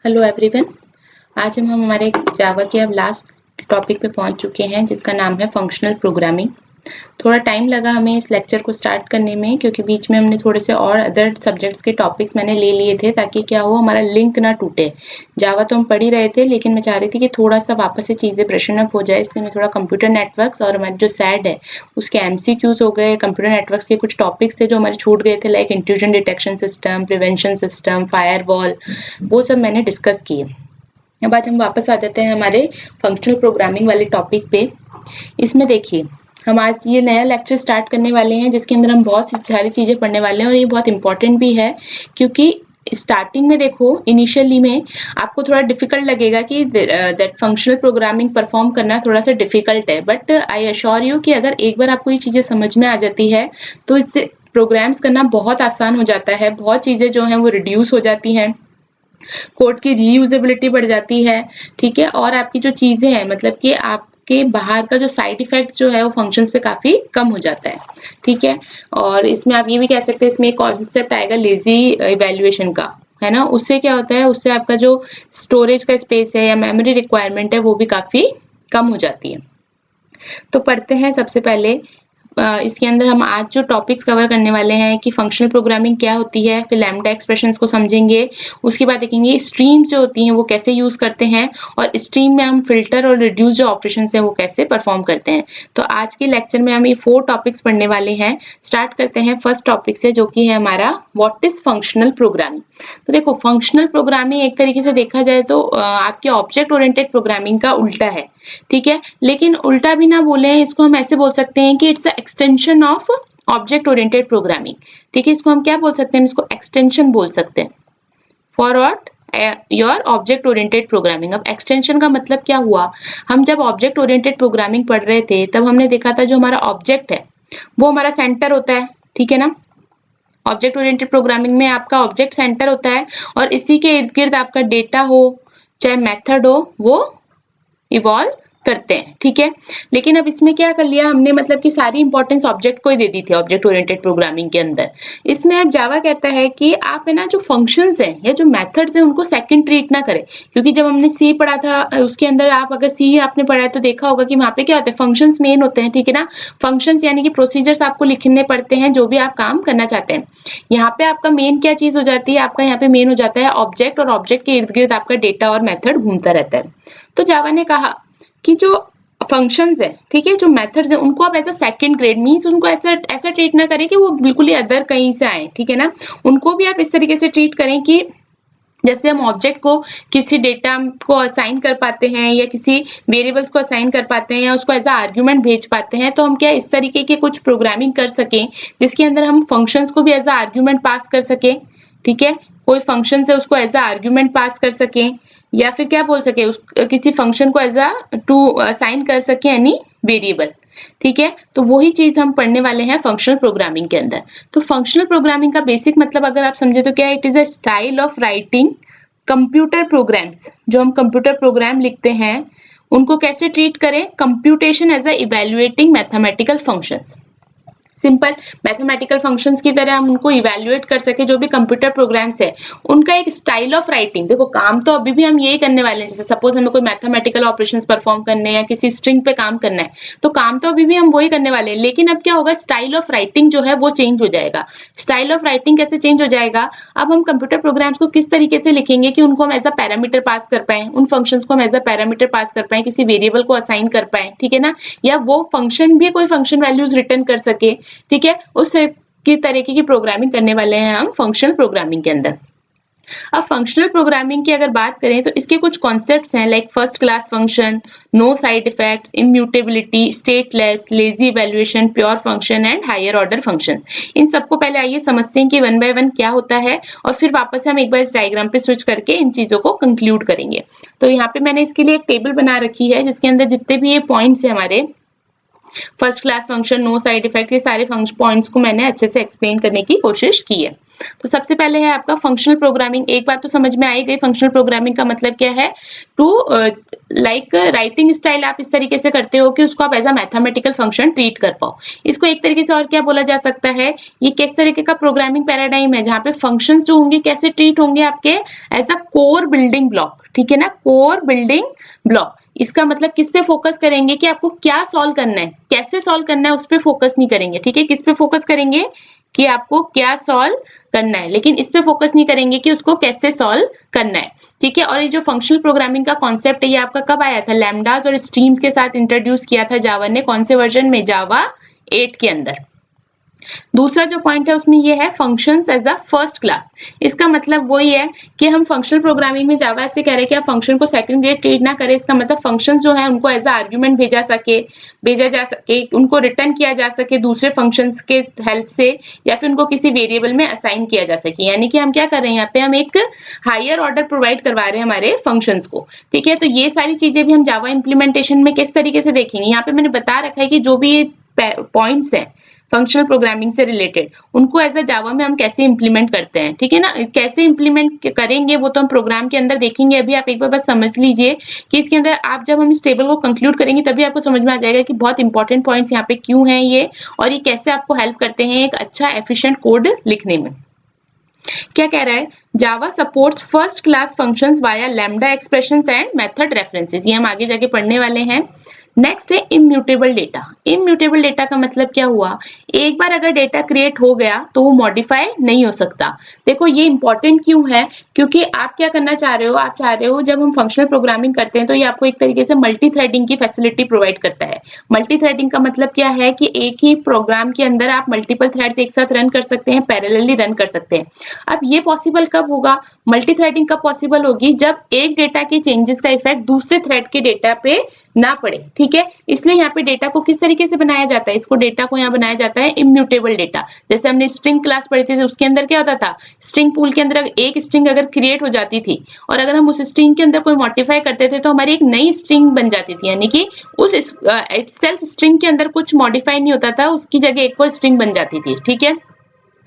Hello everyone, आज हम हमारे जावा के अब लास्ट टॉपिक पे पहुंच चुके हैं जिसका नाम है फंक्शनल प्रोग्रामिंग। थोड़ा टाइम लगा हमें इस लेक्चर को स्टार्ट करने में क्योंकि बीच में हमने थोड़े से और अदर सब्जेक्ट्स के टॉपिक्स मैंने ले लिए थे ताकि क्या हो हमारा लिंक ना टूटे। जावा तो हम पढ़ ही रहे थे लेकिन मैं चाह रही थी कि थोड़ा सा वापस से चीज़ें ब्रशन अप हो जाए, इसलिए मैं थोड़ा कंप्यूटर नेटवर्क्स और हमारे जो सैड है उसके एमसीक्यूज हो गए, कंप्यूटर नेटवर्क्स के कुछ टॉपिक्स थे जो हमारे छूट गए थे like intrusion detection system, prevention system, firewall, वो सब मैंने डिस्कस किए। अब आज हम वापस आ जाते हैं हमारे फंक्शनल प्रोग्रामिंग वाले टॉपिक पे। इसमें देखिए हम आज ये नया लेक्चर स्टार्ट करने वाले हैं जिसके अंदर हम बहुत सारी चीज़ें पढ़ने वाले हैं और ये बहुत इंपॉर्टेंट भी है क्योंकि स्टार्टिंग में देखो इनिशियली में आपको थोड़ा डिफिकल्ट लगेगा कि दैट फंक्शनल प्रोग्रामिंग परफॉर्म करना थोड़ा सा डिफिकल्ट है, बट आई अश्योर यू कि अगर एक बार आपको ये चीज़ें समझ में आ जाती है तो इससे प्रोग्राम्स करना बहुत आसान हो जाता है, बहुत चीज़ें जो हैं वो रिड्यूस हो जाती हैं, कोड की रीयूजेबिलिटी बढ़ जाती है, ठीक है। और आपकी जो चीज़ें हैं मतलब कि आपके बाहर का जो साइड इफेक्ट्स जो है वो फंक्शंस पे काफ़ी कम हो जाता है, ठीक है। और इसमें आप ये भी कह सकते हैं इसमें एक कॉन्सेप्ट आएगा लेजी इवैल्यूएशन का, है ना। उससे क्या होता है, उससे आपका जो स्टोरेज का स्पेस है या मेमोरी रिक्वायरमेंट है वो भी काफ़ी कम हो जाती है। तो पढ़ते हैं सबसे पहले इसके अंदर हम आज जो टॉपिक्स कवर करने वाले हैं कि फंक्शनल प्रोग्रामिंग क्या होती है, फिर लैम्डा एक्सप्रेशंस को समझेंगे, उसके बाद देखेंगे स्ट्रीम्स जो होती हैं वो कैसे यूज़ करते हैं और स्ट्रीम में हम फिल्टर और रिड्यूस जो ऑपरेशंस हैं वो कैसे परफॉर्म करते हैं। तो आज के लेक्चर में हम ये 4 टॉपिक्स पढ़ने वाले हैं। स्टार्ट करते हैं फर्स्ट टॉपिक से जो कि है हमारा व्हाट इज फंक्शनल प्रोग्रामिंग। तो देखो फंक्शनल प्रोग्रामिंग एक तरीके से देखा जाए तो आपके ऑब्जेक्ट ओरिएंटेड प्रोग्रामिंग का उल्टा है, ठीक है। लेकिन उल्टा भी ना बोले, इसको हम ऐसे बोल सकते हैं कि it's a extension of object oriented programming, ठीक है। इसको हम क्या बोल सकते हैं, इसको एक्सटेंशन बोल सकते हैं for what your object oriented programming. अब एक्सटेंशन का मतलब क्या हुआ, हम जब ऑब्जेक्ट ओरिएंटेड प्रोग्रामिंग पढ़ रहे थे तब हमने देखा था जो हमारा ऑब्जेक्ट है वो हमारा सेंटर होता है, ठीक है ना। ऑब्जेक्ट ओरिएंटेड प्रोग्रामिंग में आपका ऑब्जेक्ट सेंटर होता है और इसी के इर्द गिर्द आपका डेटा हो चाहे मेथड हो वो इवॉल्व करते हैं, ठीक है। लेकिन अब इसमें क्या कर लिया हमने, मतलब कि सारी इंपॉर्टेंस ऑब्जेक्ट को ही दे दी थी ऑब्जेक्ट ओरिएंटेड प्रोग्रामिंग के अंदर। इसमें अब जावा कहता है कि आप है ना जो फंक्शंस हैं या जो मेथड्स हैं उनको सेकंड ट्रीट ना करें, क्योंकि जब हमने सी पढ़ा था उसके अंदर आप अगर सी आपने पढ़ा है तो देखा होगा कि वहाँ पे क्या होता है, फंक्शंस मेन होते हैं, ठीक है ना। फंक्शंस यानी कि प्रोसीजर्स आपको लिखने पड़ते हैं जो भी आप काम करना चाहते हैं। यहाँ पे आपका मेन क्या चीज हो जाती है, आपका यहाँ पे मेन हो जाता है ऑब्जेक्ट, और ऑब्जेक्ट के इर्द गिर्द आपका डेटा और मेथड घूमता रहता है। तो जावा ने कहा कि जो फंक्शंस है, ठीक है, जो मेथड्स है उनको आप ऐसा सेकंड ग्रेड मींस उनको ऐसा ऐसा ट्रीट ना करें कि वो बिल्कुल ही अदर कहीं से आए, ठीक है ना। उनको भी आप इस तरीके से ट्रीट करें कि जैसे हम ऑब्जेक्ट को किसी डेटा को असाइन कर पाते हैं या किसी वेरिएबल्स को असाइन कर पाते हैं या उसको एज अ आर्ग्यूमेंट भेज पाते हैं, तो हम क्या इस तरीके के कुछ प्रोग्रामिंग कर सकें जिसके अंदर हम फंक्शंस को भी एज अ आर्ग्यूमेंट पास कर सकें, ठीक है। कोई फंक्शन से उसको एज अ आर्ग्यूमेंट पास कर सकें या फिर क्या बोल सके उस किसी फंक्शन को एज अ टू असाइन कर सके एनी वेरिएबल, ठीक है। तो वही चीज हम पढ़ने वाले हैं फंक्शनल प्रोग्रामिंग के अंदर। तो फंक्शनल प्रोग्रामिंग का बेसिक मतलब अगर आप समझे तो क्या, it is a style of writing computer programs. जो हम कंप्यूटर प्रोग्राम लिखते हैं उनको कैसे ट्रीट करें, computation as a evaluating mathematical functions. Simple mathematical functions की तरह हम उनको इवेल्युएट कर सके, जो भी कंप्यूटर प्रोग्राम्स है उनका एक स्टाइल ऑफ राइटिंग। देखो काम तो अभी भी हम यही करने वाले हैं, जैसे सपोज हमें कोई मैथमेटिकल ऑपरेशंस परफॉर्म करने हैं या किसी स्ट्रिंग पे काम करना है तो काम तो अभी भी हम वही करने वाले हैं, लेकिन अब क्या होगा, स्टाइल ऑफ राइटिंग जो है वो चेंज हो जाएगा। स्टाइल ऑफ राइटिंग कैसे चेंज हो जाएगा, अब हम कंप्यूटर प्रोग्राम्स को किस तरीके से लिखेंगे कि उनको हम एज अ पैरामीटर पास कर पाए, उन फंक्शंस को हम एज अ पैरामीटर पास कर पाए, किसी वेरिएबल को असाइन कर पाए, ठीक है ना, या वो फंक्शन भी कोई फंक्शन वैल्यूज रिटर्न कर सके, ठीक है। उस की तरीके की प्रोग्रामिंग करने वाले हैं हम फंक्शनल प्रोग्रामिंग के अंदर। अब फंक्शनल प्रोग्रामिंग की अगर बात करें तो इसके कुछ कॉन्सेप्ट्स हैं like first class function, no side effects, immutability, stateless, lazy evaluation, pure function and higher order function. इन सबको पहले आइए समझते हैं कि वन बाय वन क्या होता है और फिर वापस हम एक बार इस डायग्राम पे स्विच करके इन चीजों को कंक्लूड करेंगे। तो यहाँ पे मैंने इसके लिए एक टेबल बना रखी है जिसके अंदर जितने भी ये पॉइंट्स है हमारे, first class function, no side effect, ये सारे पॉइंट्स को मैंने अच्छे से एक्सप्लेन करने की कोशिश की है। तो सबसे पहले है आपका फंक्शनल प्रोग्रामिंग। एक बात तो समझ में आई गई, फंक्शनल प्रोग्रामिंग का मतलब क्या है, टू लाइक राइटिंग स्टाइल आप इस तरीके से करते हो कि उसको आप as a mathematical function treat कर पाओ। इसको एक तरीके से और क्या बोला जा सकता है, ये किस तरीके का प्रोग्रामिंग पैराडाइम है जहाँ पे फंक्शंस जो होंगे कैसे ट्रीट होंगे आपके as a core building block, ठीक है ना, कोर बिल्डिंग ब्लॉक। इसका मतलब किस पे फोकस करेंगे कि आपको क्या सॉल्व करना है, कैसे सॉल्व करना है, उस पे फोकस नहीं करेंगे, ठीक है। किस पे फोकस करेंगे कि आपको क्या सॉल्व करना है, लेकिन इस पे फोकस नहीं करेंगे कि उसको कैसे सॉल्व करना है, ठीक है। और ये जो फंक्शनल प्रोग्रामिंग का कॉन्सेप्ट है ये आपका कब आया था, लैम्डास और स्ट्रीम्स के साथ इंट्रोड्यूस किया था जावा ने। कौन से वर्जन में, जावा 8 के अंदर। दूसरा जो पॉइंट है उसमें ये है functions as a first class. इसका मतलब वही है कि हम फंक्शनल प्रोग्रामिंग में जावा ऐसे कह रहे हैं कि आप फंक्शन को सेकंड ग्रेड ट्रीट ना करें। इसका मतलब फंक्शंस जो है उनको एज अ आर्ग्यूमेंट भेजा जा सके, उनको रिटर्न किया जा सके दूसरे फंक्शंस के हेल्प से, या फिर उनको किसी वेरिएबल में असाइन किया जा सके। यानी कि हम क्या कर रहे हैं यहाँ पे, हम एक हायर ऑर्डर प्रोवाइड करवा रहे हैं हमारे फंक्शंस को, ठीक है। तो ये सारी चीजें भी हम जावा इंप्लीमेंटेशन में किस तरीके से देखेंगे। यहाँ पे मैंने बता रखा है कि जो भी पॉइंट्स हैं फंक्शनल प्रोग्रामिंग से रिलेटेड, उनको एज अ जावा में हम कैसे इंप्लीमेंट करते हैं, ठीक है ना। कैसे इंप्लीमेंट करेंगे वो तो हम प्रोग्राम के अंदर देखेंगे। अभी आप एक बार बस समझ लीजिए कि इसके अंदर आप जब हम इस टेबल को कंक्लूड करेंगे तभी आपको समझ में आ जाएगा कि बहुत इंपॉर्टेंट पॉइंट्स यहाँ पे क्यों हैं ये, और ये कैसे आपको हेल्प करते हैं एक अच्छा एफिशिएंट कोड लिखने में। क्या कह रहा है, Java supports first class functions via lambda expressions and method references. ये हम आगे जाके पढ़ने वाले हैं। नेक्स्ट है इम्यूटेबल डेटा। इम्यूटेबल डेटा का मतलब क्या हुआ, एक बार अगर डेटा क्रिएट हो गया तो वो मॉडिफाई नहीं हो सकता। देखो ये इंपॉर्टेंट क्यों है, क्योंकि आप क्या करना चाह रहे हो, आप चाह रहे हो जब हम फंक्शनल प्रोग्रामिंग करते हैं तो ये आपको एक तरीके से मल्टी थ्रेडिंग की फैसिलिटी प्रोवाइड करता है। मल्टी थ्रेडिंग का मतलब क्या है कि एक ही प्रोग्राम के अंदर आप मल्टीपल थ्रेड्स एक साथ रन कर सकते हैं, पैरेलली रन कर सकते हैं। अब ये पॉसिबल कब होगा, मल्टी थ्रेडिंग कब पॉसिबल होगी, जब एक डेटा के चेंजेस का इफेक्ट दूसरे थ्रेड के डेटा पे ना पड़े, ठीक है। इसलिए यहाँ पे डेटा को किस तरीके से बनाया जाता है, इसको डेटा को यहाँ बनाया जाता है इम्यूटेबल डेटा। जैसे हमने स्ट्रिंग क्लास पढ़ी थी, उसके अंदर क्या होता था, स्ट्रिंग पूल के अंदर एक स्ट्रिंग अगर क्रिएट हो जाती थी और अगर हम उस स्ट्रिंग के अंदर कोई मॉडिफाई करते थे तो हमारी एक नई स्ट्रिंग बन जाती थी। यानी कि उस इटसेल्फ स्ट्रिंग के अंदर कुछ मॉडिफाई नहीं होता था, उसकी जगह एक और स्ट्रिंग बन जाती थी, ठीक है।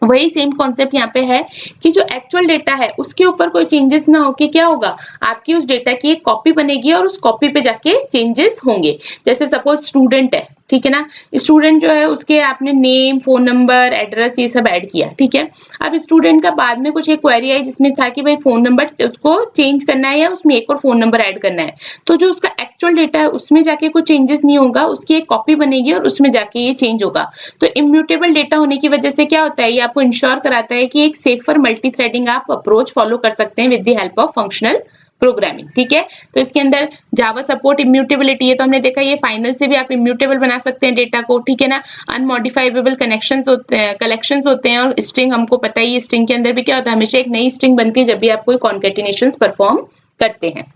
वही सेम कॉन्सेप्ट यहाँ पे है कि जो एक्चुअल डेटा है उसके ऊपर कोई चेंजेस ना होके क्या होगा, आपकी उस डेटा की एक कॉपी बनेगी और उस कॉपी पे जाके चेंजेस होंगे। जैसे सपोज स्टूडेंट है, ठीक है ना, स्टूडेंट जो है उसके आपने नेम, फोन नंबर, एड्रेस ये सब ऐड किया, ठीक है। अब स्टूडेंट का बाद में कुछ एक क्वेरी आई जिसमें था कि भाई फोन नंबर उसको चेंज करना है या उसमें एक और फोन नंबर ऐड करना है, तो जो उसका एक्चुअल डेटा है उसमें जाके कुछ चेंजेस नहीं होगा, उसकी एक कॉपी बनेगी और उसमें जाके ये चेंज होगा। तो इम्यूटेबल डेटा होने की वजह से क्या होता है, ये आपको इंश्योर कराता है कि एक सेफर मल्टी थ्रेडिंग आप अप्रोच फॉलो कर सकते हैं with the help of functional programming, ठीक है। तो इसके अंदर जावा सपोर्ट इम्यूटेबिलिटी, ये तो हमने देखा, ये फाइनल से भी आप इम्यूटेबल बना सकते हैं डेटा को, ठीक है ना। अनमॉडिफाइबल कनेक्शंस होते हैं, कलेक्शंस होते हैं, और स्ट्रिंग हमको पता ही है, स्ट्रिंग के अंदर भी क्या होता है, हमेशा एक नई स्ट्रिंग बनती है जब भी आप कोई कॉन्केटिनेशंस परफॉर्म करते हैं।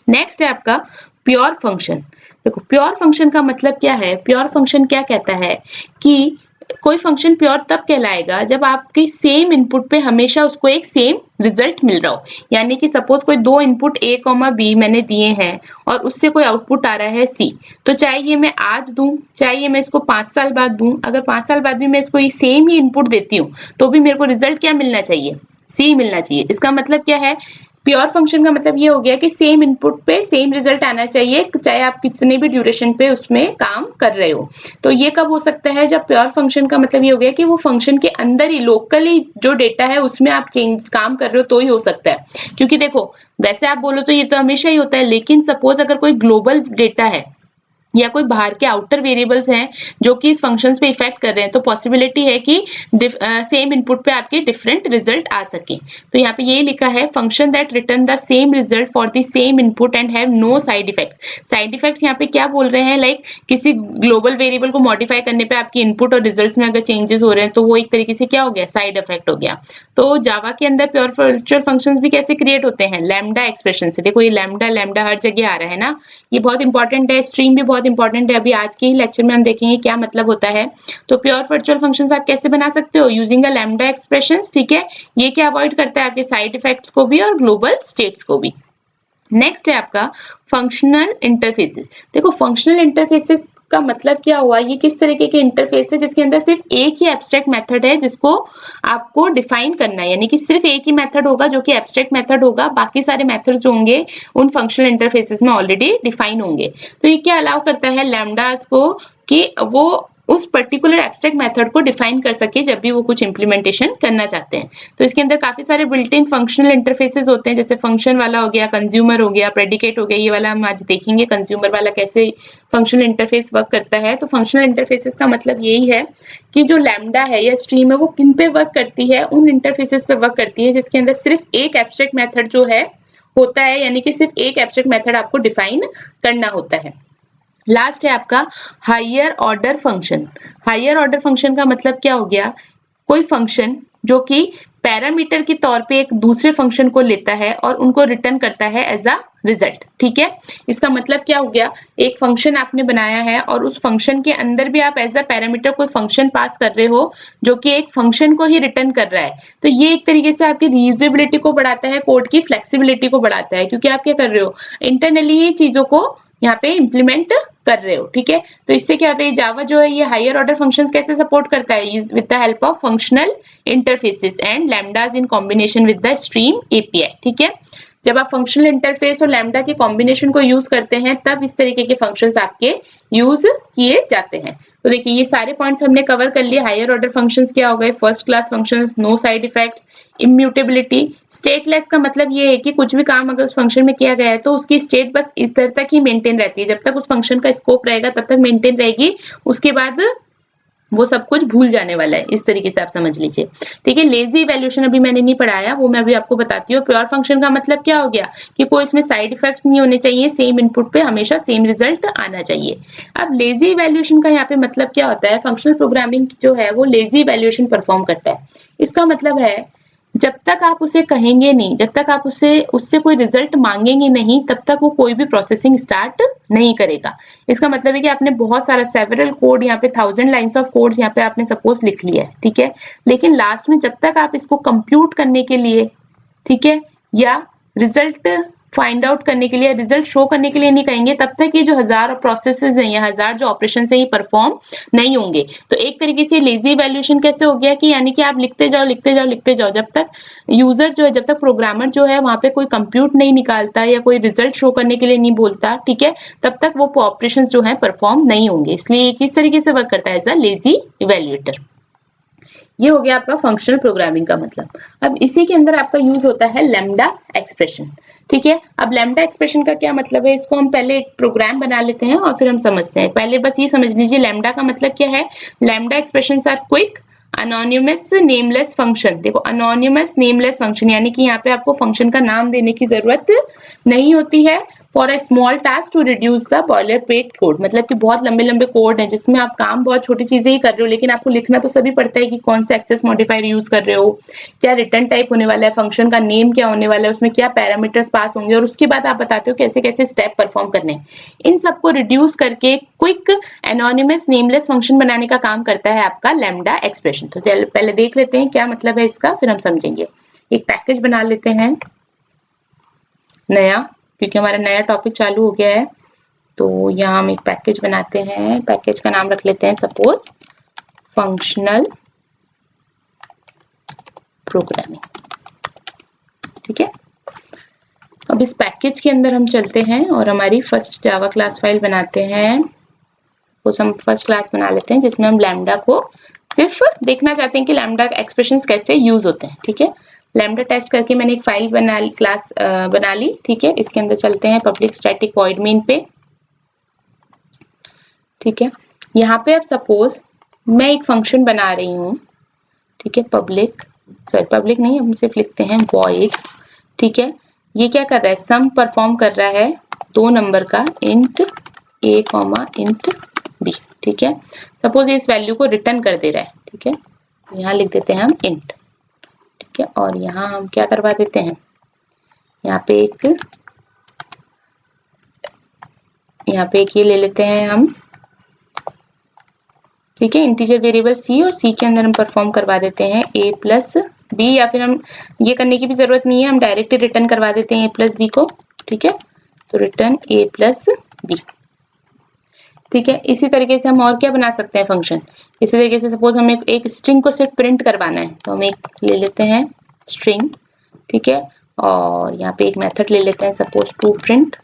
नेक्स्ट है आपका प्योर फंक्शन। देखो प्योर फंक्शन का मतलब क्या है, प्योर फंक्शन क्या कहता है कि कोई फंक्शन प्योर तब कहलाएगा जब आपकी सेम इनपुट पे हमेशा उसको एक सेम रिजल्ट मिल रहा हो। यानी कि सपोज कोई दो इनपुट a, b मैंने दिए हैं और उससे कोई आउटपुट आ रहा है c, तो चाहे ये मैं आज दूं, चाहे ये मैं इसको 5 साल बाद दूं, अगर 5 साल बाद भी मैं इसको ये सेम ही इनपुट देती हूँ तो भी मेरे को रिजल्ट क्या मिलना चाहिए, c मिलना चाहिए। इसका मतलब क्या है, प्योर फंक्शन का मतलब ये हो गया कि सेम इनपुट पे सेम रिजल्ट आना चाहिए, चाहे आप कितने भी ड्यूरेशन पे उसमें काम कर रहे हो। तो ये कब हो सकता है, जब प्योर फंक्शन का मतलब ये हो गया कि वो फंक्शन के अंदर ही लोकली जो डेटा है उसमें आप चेंज काम कर रहे हो तो ही हो सकता है। क्योंकि देखो वैसे आप बोलो तो ये तो हमेशा ही होता है, लेकिन सपोज अगर कोई ग्लोबल डेटा है या कोई बाहर के आउटर वेरिएबल्स हैं जो कि इस फंक्शंस पे इफेक्ट कर रहे हैं, तो पॉसिबिलिटी है कि सेम इनपुट पे आपके डिफरेंट रिजल्ट आ सके। तो यहाँ पे यही लिखा है, function that return the same result for the same input and have no side effects. Side effects यहाँ पे क्या बोल रहे हैं, लाइक किसी ग्लोबल वेरिएबल को मॉडिफाई करने पे आपकी इनपुट और रिजल्ट्स में अगर चेंजेस हो रहे हैं तो वो एक तरीके से क्या हो गया, साइड इफेक्ट हो गया। तो जावा के अंदर प्योर वर्चुअल फंक्शंस भी कैसे क्रिएट होते हैं, लैम्डा एक्सप्रेशन से। देखो ये लैम्डा लैम्डा हर जगह आ रहा है ना, ये बहुत इंपॉर्टेंट है, स्ट्रीम भी बहुत इंपॉर्टेंट है। अभी आज के ही लेक्चर में हम देखेंगे क्या मतलब होता है। तो प्योर वर्चुअल फंक्शंस आप कैसे बना सकते हो, यूजिंग अ लैम्डा एक्सप्रेशंस, ठीक है। ये क्या अवॉइड करता है, आपके साइड इफेक्ट्स को भी और ग्लोबल स्टेट्स को भी। नेक्स्ट है आपका फंक्शनल इंटरफेसेस। देखो फंक्शनल इंटरफेसेस का मतलब क्या हुआ, ये किस तरीके के इंटरफेस है जिसके अंदर सिर्फ एक ही एब्स्ट्रैक्ट मेथड है जिसको आपको डिफाइन करना है, यानी कि सिर्फ एक ही मेथड होगा जो कि एब्स्ट्रैक्ट मेथड होगा, बाकी सारे मेथड्स जो होंगे उन फंक्शनल इंटरफेसेस में ऑलरेडी डिफाइन होंगे। तो ये क्या अलाउ करता है लैम्डास को कि वो उस पर्टिकुलर एब्स्ट्रैक्ट मेथड को डिफाइन कर सके जब भी वो कुछ इंप्लीमेंटेशन करना चाहते हैं। तो इसके अंदर काफी सारे बिल्ट इन फंक्शनल इंटरफेसेस होते हैं, जैसे फंक्शन वाला हो गया, कंज्यूमर हो गया, प्रेडिकेट हो गया। ये वाला हम आज देखेंगे कंज्यूमर वाला कैसे फंक्शनल इंटरफेस वर्क करता है। तो फंक्शनल इंटरफेसेस का मतलब यही है कि जो लैम्डा है या स्ट्रीम है वो किन पे वर्क करती है, उन इंटरफेसेस पे वर्क करती है जिसके अंदर सिर्फ एक एब्स्ट्रैक्ट मेथड जो है होता है, यानी कि सिर्फ एक एब्स्ट्रैक्ट मेथड आपको डिफाइन करना होता है। लास्ट है आपका higher order function. Higher order function का मतलब क्या हो गया, कोई फंक्शन जो कि पैरामीटर के तौर पे एक दूसरे फंक्शन को लेता है और उनको रिटर्न करता है एज अ रिजल्ट। ठीक है, इसका मतलब क्या हो गया, एक फंक्शन आपने बनाया है और उस फंक्शन के अंदर भी आप एज अ पैरामीटर कोई फंक्शन पास कर रहे हो जो कि एक फंक्शन को ही रिटर्न कर रहा है। तो ये एक तरीके से आपकी रीयूजेबिलिटी को बढ़ाता है, कोड की फ्लेक्सिबिलिटी को बढ़ाता है, क्योंकि आप क्या कर रहे हो, इंटरनली ही चीजों को यहाँ पे इम्प्लीमेंट कर रहे हो। ठीक है, तो इससे क्या होता है, जावा जो है ये हायर ऑर्डर फंक्शंस कैसे सपोर्ट करता है, with the help of functional interfaces and lambdas in combination with the stream API. ठीक है, जब आप फंक्शनल इंटरफेस और लैम्डा के कॉम्बिनेशन को यूज करते हैं तब इस तरीके के फंक्शंस आपके यूज किए जाते हैं। तो देखिए ये सारे पॉइंट्स हमने कवर कर लिए। हायर ऑर्डर फंक्शंस क्या हो गए, first class functions, no side effects, immutability. Stateless का मतलब ये है कि कुछ भी काम अगर उस फंक्शन में किया गया है तो उसकी स्टेट बस इधर तक ही मेंटेन रहती है, जब तक उस फंक्शन का स्कोप रहेगा तब तक मेंटेन रहेगी, उसके बाद वो सब कुछ भूल जाने वाला है, इस तरीके से आप समझ लीजिए। ठीक है, लेजी इवैल्यूएशन अभी मैंने नहीं पढ़ाया, वो मैं अभी आपको बताती हूँ। प्योर फंक्शन का मतलब क्या हो गया कि कोई इसमें साइड इफेक्ट्स नहीं होने चाहिए, सेम इनपुट पे हमेशा सेम रिजल्ट आना चाहिए। अब लेजी इवैल्यूएशन का यहाँ पे मतलब क्या होता है, फंक्शनल प्रोग्रामिंग जो है वो लेजी इवैल्यूएशन परफॉर्म करता है। इसका मतलब है जब तक आप उसे कहेंगे नहीं, जब तक आप उससे कोई रिजल्ट मांगेंगे नहीं, तब तक वो कोई भी प्रोसेसिंग स्टार्ट नहीं करेगा। इसका मतलब है कि आपने बहुत सारा सेवरल कोड, यहाँ पे 1000 लाइन्स ऑफ कोड्स यहाँ पे आपने सपोज लिख लिया है। ठीक है, लेकिन लास्ट में जब तक आप इसको कंप्यूट करने के लिए, ठीक है, या रिजल्ट फाइंड आउट करने के लिए, रिजल्ट शो करने के लिए नहीं कहेंगे, तब तक ये जो हजार प्रोसेसेस हैं या हजार जो ऑपरेशन है ये परफॉर्म नहीं होंगे। तो एक तरीके से लेजी इवैल्यूएशन कैसे हो गया कि यानी कि आप लिखते जाओ लिखते जाओ लिखते जाओ, जब तक यूजर जो है, जब तक प्रोग्रामर जो है वहां पे कोई कंप्यूट नहीं निकालता या कोई रिजल्ट शो करने के लिए नहीं बोलता, ठीक है, तब तक वो ऑपरेशन जो है परफॉर्म नहीं होंगे। इसलिए किस तरीके से वर्क करता है, एज अ लेजी इवैल्यूएटर। ये हो गया आपका फंक्शनल प्रोग्रामिंग का मतलब। अब इसी के अंदर आपका यूज होता है लैम्डा एक्सप्रेशन। ठीक है, अब लैम्डा एक्सप्रेशन का क्या मतलब है, इसको हम पहले एक प्रोग्राम बना लेते हैं और फिर हम समझते हैं। पहले बस ये समझ लीजिए लैम्डा का मतलब क्या है। Lambda expressions are quick anonymous nameless function. देखो अनोनिमस नेमलेस फंक्शन यानी कि यहाँ पे आपको फंक्शन का नाम देने की जरूरत नहीं होती है। For a small task to reduce the boilerplate code, मतलब कि बहुत लंबे लंबे कोड हैं जिसमें आप काम बहुत छोटी चीजें ही कर रहे हो, लेकिन आपको लिखना तो सभी पड़ता है कि कौन सा एक्सेस मॉडिफायर यूज कर रहे हो, क्या रिटर्न टाइप होने वाला है, फंक्शन का नेम क्या होने वाला है, उसमें क्या पैरामीटर्स पास होंगे, और उसके बाद आप बताते हो कैसे कैसे स्टेप परफॉर्म करने हैं। इन सबको रिड्यूस करके क्विक एनोनिमस नेमलेस फंक्शन बनाने का काम करता है आपका लैम्डा एक्सप्रेशन। तो पहले देख लेते हैं क्या मतलब है इसका, फिर हम समझेंगे। एक पैकेज बना लेते हैं नया, क्योंकि हमारा नया टॉपिक चालू हो गया है। तो यहाँ हम एक पैकेज बनाते हैं, पैकेज का नाम रख लेते हैं सपोज फंक्शनल प्रोग्रामिंग। ठीक है, अब इस पैकेज के अंदर हम चलते हैं और हमारी फर्स्ट जावा क्लास फाइल बनाते हैं। तो हम फर्स्ट क्लास बना लेते हैं जिसमें हम लैम्डा को सिर्फ देखना चाहते हैं कि लैम्डा एक्सप्रेशंस कैसे यूज होते हैं। ठीक है, लैम्डा टेस्ट करके मैंने एक फाइल क्लास बना ली। ठीक है, इसके अंदर चलते हैं पब्लिक स्टैटिक वॉइड मेन पे। ठीक है, यहाँ पे अब सपोज मैं एक फंक्शन बना रही हूँ। ठीक है, पब्लिक नहीं, हम सिर्फ लिखते हैं वॉइड। ठीक है, ये क्या कर रहा है, सम परफॉर्म कर रहा है 2 नंबर का इंट a इंट b। ठीक है, सपोज इस वैल्यू को रिटर्न कर दे रहा है। ठीक है, यहाँ लिख देते हैं हम इंट। ठीक है, और यहाँ हम क्या करवा देते हैं, यहाँ पे एक ये ले लेते हैं हम। ठीक है, इंटीजर वेरिएबल c, और c के अंदर हम परफॉर्म करवा देते हैं a प्लस b, या फिर हम ये करने की भी जरूरत नहीं है, हम डायरेक्ट रिटर्न करवा देते हैं a प्लस b को। ठीक है, तो रिटर्न a प्लस b। ठीक है। इसी तरीके से हम और क्या बना सकते हैं फंक्शन, इसी तरीके से सपोज हमें एक स्ट्रिंग को सिर्फ प्रिंट करवाना है तो हम एक ले लेते हैं स्ट्रिंग, ठीक है, और यहाँ पे एक मेथड ले लेते हैं सपोज टू प्रिंट।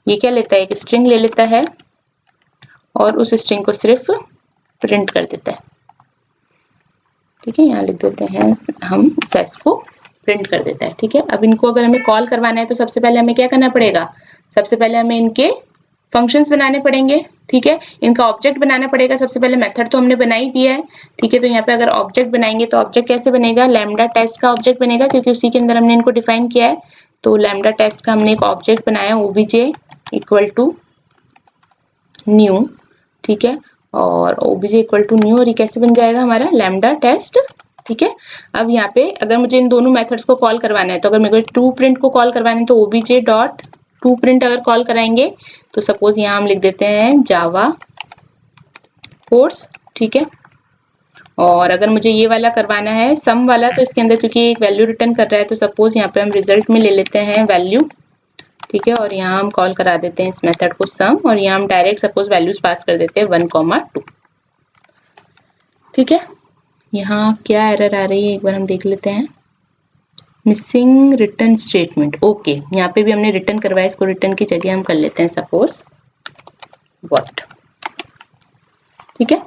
ये क्या लेता है, एक स्ट्रिंग ले लेता है और उस स्ट्रिंग को सिर्फ प्रिंट कर देता है, ठीक है। यहाँ लिख देते हैं हम सेस को प्रिंट कर देता है, ठीक है। अब इनको अगर हमें कॉल करवाना है तो सबसे पहले हमें क्या करना पड़ेगा, सबसे पहले हमें इनके फंक्शंस बनाने पड़ेंगे, ठीक है। इनका ऑब्जेक्ट बनाना पड़ेगा सबसे पहले, मेथड तो हमने बना ही दिया है, ठीक है। तो यहाँ पे अगर ऑब्जेक्ट बनाएंगे तो ऑब्जेक्ट कैसे बनेगा, लैम्डा टेस्ट का ऑब्जेक्ट बनेगा क्योंकि उसी के अंदर हमने इनको डिफाइन किया है। तो लैम्डा टेस्ट का हमने एक ऑब्जेक्ट बनाया ओबीजे इक्वल टू न्यू, ठीक है, और ओबीजे इक्वल टू न्यू, और ये कैसे बन जाएगा हमारा लैम्डा टेस्ट, ठीक है। अब यहाँ पे अगर मुझे इन दोनों मेथड्स को कॉल करवाना है तो अगर मेरे को टू प्रिंट को कॉल करवाना है तो ओबीजे डॉट टू प्रिंट अगर कॉल कराएंगे तो सपोज यहाँ हम लिख देते हैं जावा कोर्स, ठीक है। और अगर मुझे ये वाला करवाना है सम वाला तो इसके अंदर क्योंकि एक वैल्यू रिटर्न कर रहा है तो सपोज यहाँ पे हम रिजल्ट में ले लेते हैं वैल्यू, ठीक है, और यहाँ हम कॉल करा देते हैं इस मेथड को सम, और यहाँ हम डायरेक्ट सपोज वैल्यूज पास कर देते हैं 1,2, ठीक है। यहाँ क्या एरर आ रही है एक बार हम देख लेते हैं, मिसिंग रिटर्न स्टेटमेंट, ओके। यहाँ पे भी हमने रिटर्न करवाया, इसको रिटर्न की जगह हम कर लेते हैं सपोज व्हाट, ठीक है।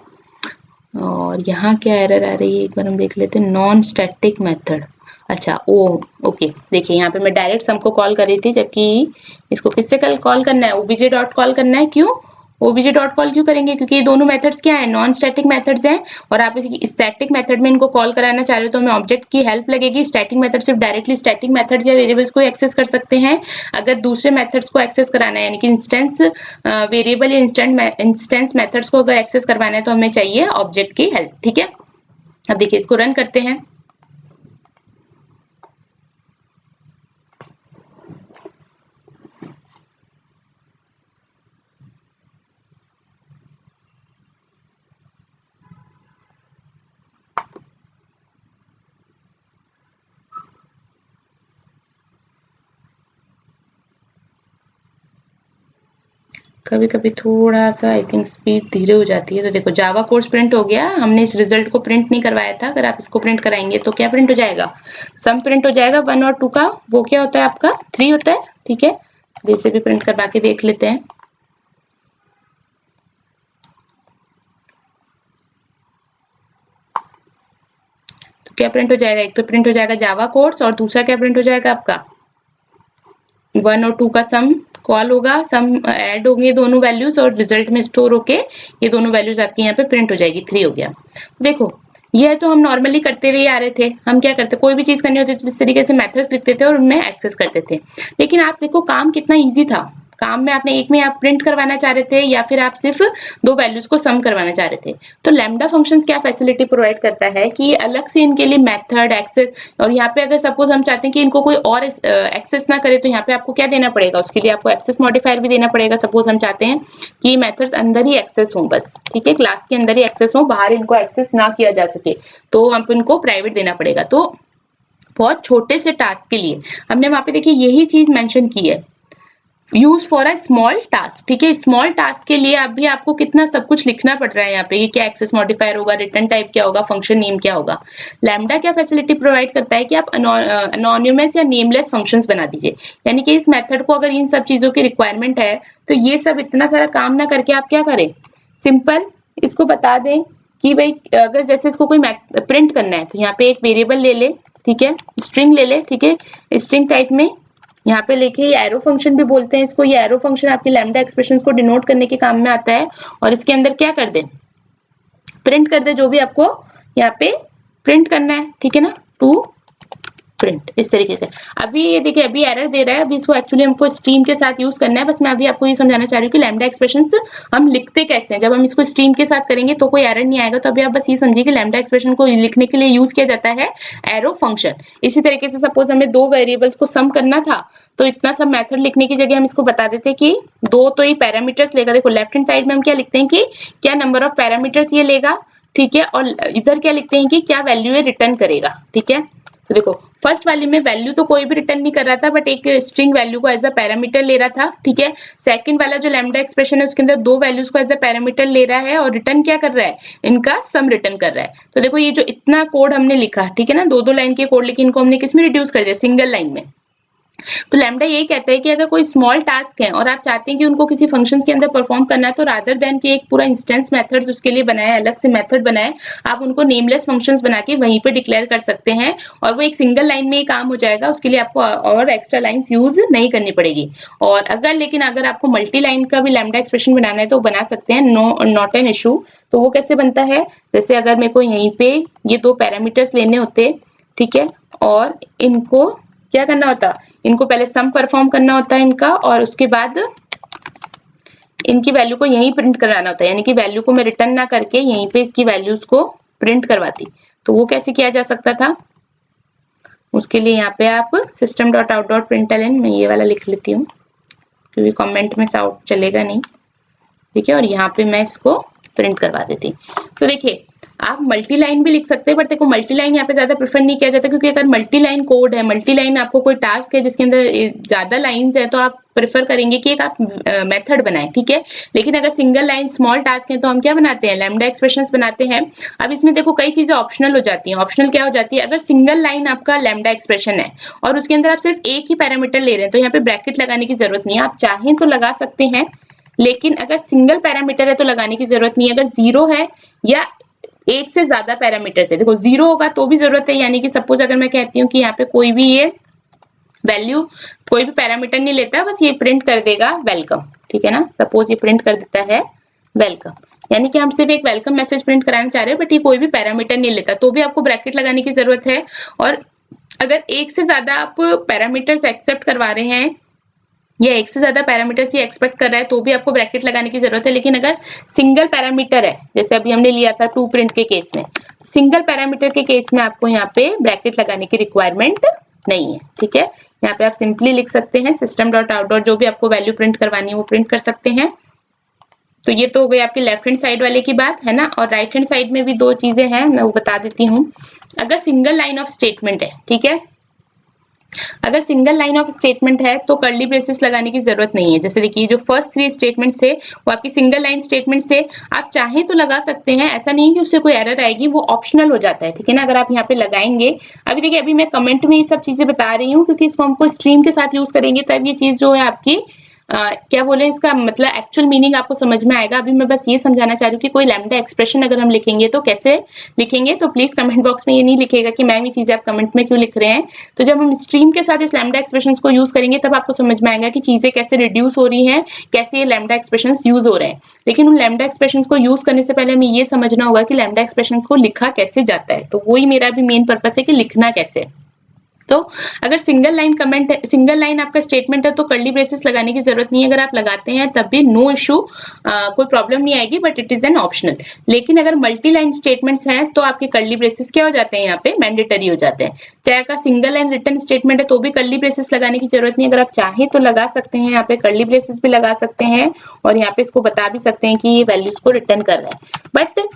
और यहाँ क्या एरर आ रही है एक बार हम देख लेते हैं, नॉन स्टैटिक मेथड, अच्छा ओके, देखिए यहाँ पे मैं डायरेक्ट सम को कॉल कर रही थी जबकि इसको किससे कॉल करना है, ओबीजे डॉट कॉल करना है। क्यों ओबीजे डॉट कॉल क्यों करेंगे, क्योंकि ये दोनों मेथड्स क्या है, नॉन स्टैटिक मेथड्स हैं, और आप इसी स्टैटिक मेथड में इनको कॉल कराना चाह रहे हो तो हमें ऑब्जेक्ट की हेल्प लगेगी। स्टैटिक मेथड सिर्फ डायरेक्टली स्टैटिक मेथड्स या वेरिएबल्स को एक्सेस कर सकते हैं, अगर दूसरे मेथड्स को एक्सेस कराना है यानी कि इंस्टेंस वेरिएबल या इंस्टेंस मेथड्स को अगर एक्सेस करवाना है तो हमें चाहिए ऑब्जेक्ट की हेल्प, ठीक है। अब देखिए इसको रन करते हैं, कभी कभी थोड़ा सा आई थिंक स्पीड धीरे हो जाती है। तो देखो जावा कोर्स प्रिंट हो गया, हमने इस रिजल्ट को प्रिंट नहीं करवाया था, अगर आप इसको प्रिंट कराएंगे तो क्या प्रिंट हो जाएगा, सम प्रिंट हो जाएगा 1 और 2 का, वो क्या होता है आपका 3 होता है, ठीक है। जैसे भी प्रिंट करवा के देख लेते हैं, तो क्या प्रिंट हो जाएगा, एक तो प्रिंट हो जाएगा जावा कोर्स और दूसरा क्या प्रिंट हो जाएगा आपका 1 और 2 का सम कॉल होगा, सम ऐड होंगे दोनों वैल्यूज और रिजल्ट में स्टोर होके ये दोनों वैल्यूज आपकी यहाँ पे प्रिंट हो जाएगी, 3 हो गया। देखो ये तो हम नॉर्मली करते हुए आ रहे थे, हम क्या करते, कोई भी चीज करनी होती तो इस तरीके से मेथड्स लिखते थे और उनमें एक्सेस करते थे। लेकिन आप देखो काम कितना ईजी था, काम में आपने एक में आप प्रिंट करवाना चाह रहे थे या फिर आप सिर्फ दो वैल्यूज को सम करवाना चाह रहे थे। तो लैम्डा फंक्शंस क्या फैसिलिटी प्रोवाइड करता है कि अलग से इनके लिए मेथड एक्सेस, और यहाँ पे अगर सपोज हम चाहते हैं कि इनको कोई और एक्सेस ना करे तो यहाँ पे आपको क्या देना पड़ेगा, उसके लिए आपको एक्सेस मॉडिफायर भी देना पड़ेगा। सपोज हम चाहते हैं कि मेथड्स अंदर ही एक्सेस हो, बस ठीक है, क्लास के अंदर ही एक्सेस हो, बाहर इनको एक्सेस ना किया जा सके, तो हमको इनको प्राइवेट देना पड़ेगा। तो बहुत छोटे से टास्क के लिए हमने वहां पे देखिए यही चीज मेंशन की है, use for a small task, ठीक है। स्मॉल टास्क के लिए अभी आपको कितना सब कुछ लिखना पड़ रहा है यहाँ पे, ये क्या एक्सेस मॉडिफायर होगा, रिटर्न टाइप क्या होगा, फंक्शन नेम क्या होगा। लैम्डा क्या फैसिलिटी प्रोवाइड करता है कि आप अनोनिमस या नेमलेस फंक्शंस बना दीजिए, यानी कि इस मेथड को अगर इन सब चीजों की रिक्वायरमेंट है तो ये सब इतना सारा काम ना करके आप क्या करें, सिंपल इसको बता दें कि भाई अगर जैसे इसको कोई प्रिंट करना है तो यहाँ पे एक वेरिएबल ले ले, ठीक है, स्ट्रिंग ले ले, ठीक है, स्ट्रिंग टाइप में यहाँ पे लिखे, ये एरो फंक्शन भी बोलते हैं इसको, ये एरो फंक्शन आपकी लैम्डा एक्सप्रेशंस को डिनोट करने के काम में आता है, और इसके अंदर क्या कर दे, प्रिंट कर दे जो भी आपको यहाँ पे प्रिंट करना है, ठीक है ना, टू प्रिंट, इस तरीके से। अभी ये देखिए अभी एरर दे रहा है, अभी इसको एक्चुअली हमको स्ट्रीम के साथ यूज करना है, बस मैं अभी आपको ये समझाना चाह रही हूँ कि लैम्डा एक्सप्रेशंस हम लिखते कैसे हैं, जब हम इसको स्ट्रीम के साथ करेंगे तो कोई एरर नहीं आएगा। तो अभी आप बस ये समझिए कि लैम्डा एक्सप्रेशन को लिखने के लिए यूज किया जाता है एरो फंक्शन। इसी तरीके से सपोज हमें दो वेरिएबल्स को सम करना था तो इतना सब मेथड लिखने की जगह हम इसको बता देते कि दो तो ये पैरामीटर्स लेगा, देखो लेफ्ट हैंड साइड में हम क्या लिखते हैं कि क्या नंबर ऑफ पैरामीटर्स ये लेगा, ठीक है, और इधर क्या लिखते हैं कि क्या वैल्यू ये रिटर्न करेगा, ठीक है। तो देखो फर्स्ट वाली में वैल्यू तो कोई भी रिटर्न नहीं कर रहा था, बट एक स्ट्रिंग वैल्यू को एज अ पैरामीटर ले रहा था, ठीक है। सेकंड वाला जो लैम्डा एक्सप्रेशन है उसके अंदर दो वैल्यूज को एज अ पैरामीटर ले रहा है और रिटर्न क्या कर रहा है, इनका सम रिटर्न कर रहा है। तो देखो ये जो इतना कोड हमने लिखा, ठीक है ना, दो दो लाइन के कोड लिखे, इनको हमने किस में रिड्यूस कर दिया, सिंगल लाइन में। तो लैम्डा यही कहता है कि अगर कोई स्मॉल टास्क है और आप चाहते हैं कि उनको किसी फंक्शन के अंदर परफॉर्म करना है, तो रादर देन कि एक पूरा इंस्टेंस मेथड्स उसके लिए बनाए, अलग से मेथड बनाए, आप उनको नेमलेस फंक्शंस बना के वहीं पे डिक्लेयर कर सकते हैं और वो एक सिंगल लाइन में ही काम हो जाएगा। उसके लिए आपको और एक्स्ट्रा लाइंस यूज नहीं करनी पड़ेगी। और लेकिन अगर आपको मल्टी लाइन का भी लैम्डा एक्सप्रेशन बनाना है तो बना सकते हैं, नॉट एन इशू। तो वो कैसे बनता है, जैसे अगर मेरे को यहीं पे ये दो पैरामीटर्स लेने होते, ठीक है, और इनको क्या करना होता, इनको पहले सम परफॉर्म करना होता है इनका, और उसके बाद इनकी वैल्यू को यहीं प्रिंट कराना होता है, यानी कि वैल्यू को मैं रिटर्न ना करके यहीं पे इसकी वैल्यूज को प्रिंट करवाती। तो वो कैसे किया जा सकता था, उसके लिए यहाँ पे आप system.out.println, मैं ये वाला लिख लेती हूँ क्योंकि कमेंट में साउट चलेगा नहीं, ठीक है, और यहाँ पे मैं इसको प्रिंट करवा देती। तो देखिए आप मल्टी लाइन भी लिख सकते हैं, बट देखो मल्टी लाइन यहाँ पे ज्यादा प्रेफर नहीं किया जाता, क्योंकि अगर मल्टी लाइन कोड है, मल्टी लाइन आपको कोई टास्क है जिसके अंदर ज्यादा लाइंस है, तो आप प्रेफर करेंगे कि एक आप मेथड बनाएं, ठीक है। लेकिन अगर सिंगल लाइन स्मॉल टास्क है तो हम क्या बनाते हैं, लैम्डा एक्सप्रेशंस बनाते हैं। अब इसमें देखो कई चीजें ऑप्शनल हो जाती हैं। ऑप्शनल क्या हो जाती है, अगर सिंगल लाइन आपका लैम्डा एक्सप्रेशन है और उसके अंदर आप सिर्फ एक ही पैरामीटर ले रहे हैं, तो यहाँ पे ब्रैकेट लगाने की जरूरत नहीं है, आप चाहें तो लगा सकते हैं। लेकिन अगर सिंगल पैरामीटर है तो लगाने की जरूरत नहीं है। अगर जीरो है या एक से ज्यादा पैरामीटर है, देखो जीरो होगा तो भी जरूरत है, यानी कि सपोज अगर मैं कहती हूँ कि यहाँ पे कोई भी ये वैल्यू, कोई भी पैरामीटर नहीं लेता, बस ये प्रिंट कर देगा वेलकम, ठीक है ना, सपोज ये प्रिंट कर देता है वेलकम, यानी कि हम सिर्फ एक वेलकम मैसेज प्रिंट कराना चाह रहे हैं, बट ये कोई भी पैरामीटर नहीं लेता, तो भी आपको ब्रैकेट लगाने की जरूरत है। और अगर एक से ज्यादा आप पैरामीटर्स एक्सेप्ट करवा रहे हैं या एक से ज्यादा पैरामीटर्स ये एक्सपेक्ट कर रहा है, तो भी आपको ब्रैकेट लगाने की जरूरत है। लेकिन अगर सिंगल पैरामीटर है, जैसे अभी हमने लिया था टू प्रिंट के केस में, सिंगल पैरामीटर के केस में आपको यहाँ पे ब्रैकेट लगाने की रिक्वायरमेंट नहीं है, ठीक है। यहाँ पे आप सिंपली लिख सकते हैं system.out. जो भी आपको वैल्यू प्रिंट करवानी है वो प्रिंट कर सकते हैं। तो ये तो हो गई आपकी लेफ्ट हैंड साइड वाले की बात, है ना। और राइट हैंड साइड में भी दो चीजें हैं, मैं वो बता देती हूँ। अगर सिंगल लाइन ऑफ स्टेटमेंट है, ठीक है, अगर सिंगल लाइन ऑफ स्टेटमेंट है तो कर्ली ब्रेसेस लगाने की जरूरत नहीं है। जैसे देखिए जो फर्स्ट थ्री स्टेटमेंट्स थे वो आपकी सिंगल लाइन स्टेटमेंट्स थे, आप चाहे तो लगा सकते हैं, ऐसा नहीं कि उससे कोई एरर आएगी, वो ऑप्शनल हो जाता है, ठीक है ना। अगर आप यहाँ पे लगाएंगे, अभी देखिए अभी मैं कमेंट में ये सब चीजें बता रही हूँ क्योंकि इसको हमको स्ट्रीम के साथ यूज करेंगे, तब ये चीज जो है आपकी क्या बोले, इसका मतलब एक्चुअल मीनिंग आपको समझ में आएगा। अभी मैं बस ये समझाना चाह रही हूँ कि कोई लैम्डा एक्सप्रेशन अगर हम लिखेंगे तो कैसे लिखेंगे, तो प्लीज कमेंट बॉक्स में ये नहीं लिखेगा कि मैम ये चीजें आप कमेंट में क्यों लिख रहे हैं। तो जब हम स्ट्रीम के साथ इस लैम्डा एक्सप्रेशंस को यूज करेंगे तब आपको समझ में आएगा कि चीजें कैसे रिड्यूस हो रही हैं, कैसे ये लैम्डा एक्सप्रेशंस यूज हो रहे हैं। लेकिन उन लैम्डा एक्सप्रेशंस को यूज करने से पहले हमें ये समझना होगा कि लैम्डा एक्सप्रेशंस को लिखा कैसे जाता है। तो वही मेरा भी मेन पर्पस है कि लिखना कैसे। तो अगर सिंगल लाइन कमेंट है, सिंगल लाइन आपका स्टेटमेंट है, तो कर्ली ब्रेसेस लगाने की जरूरत नहीं है। अगर आप लगाते हैं तब भी नो इशू, कोई प्रॉब्लम नहीं आएगी, but it is an optional. लेकिन अगर मल्टी लाइन स्टेटमेंट्स हैं तो आपके कर्ली ब्रेसेस क्या हो जाते हैं, यहाँ पे मैंडेटरी हो जाते हैं। चाहे का सिंगल लाइन रिटर्न स्टेटमेंट है तो भी कर्ली ब्रेसेस लगाने की जरूरत नहीं है। अगर आप चाहें तो लगा सकते हैं, यहाँ पे कर्ली ब्रेसेस भी लगा सकते हैं और यहाँ पे इसको बता भी सकते हैं कि ये वैल्यूज को रिटर्न कर रहा है। बट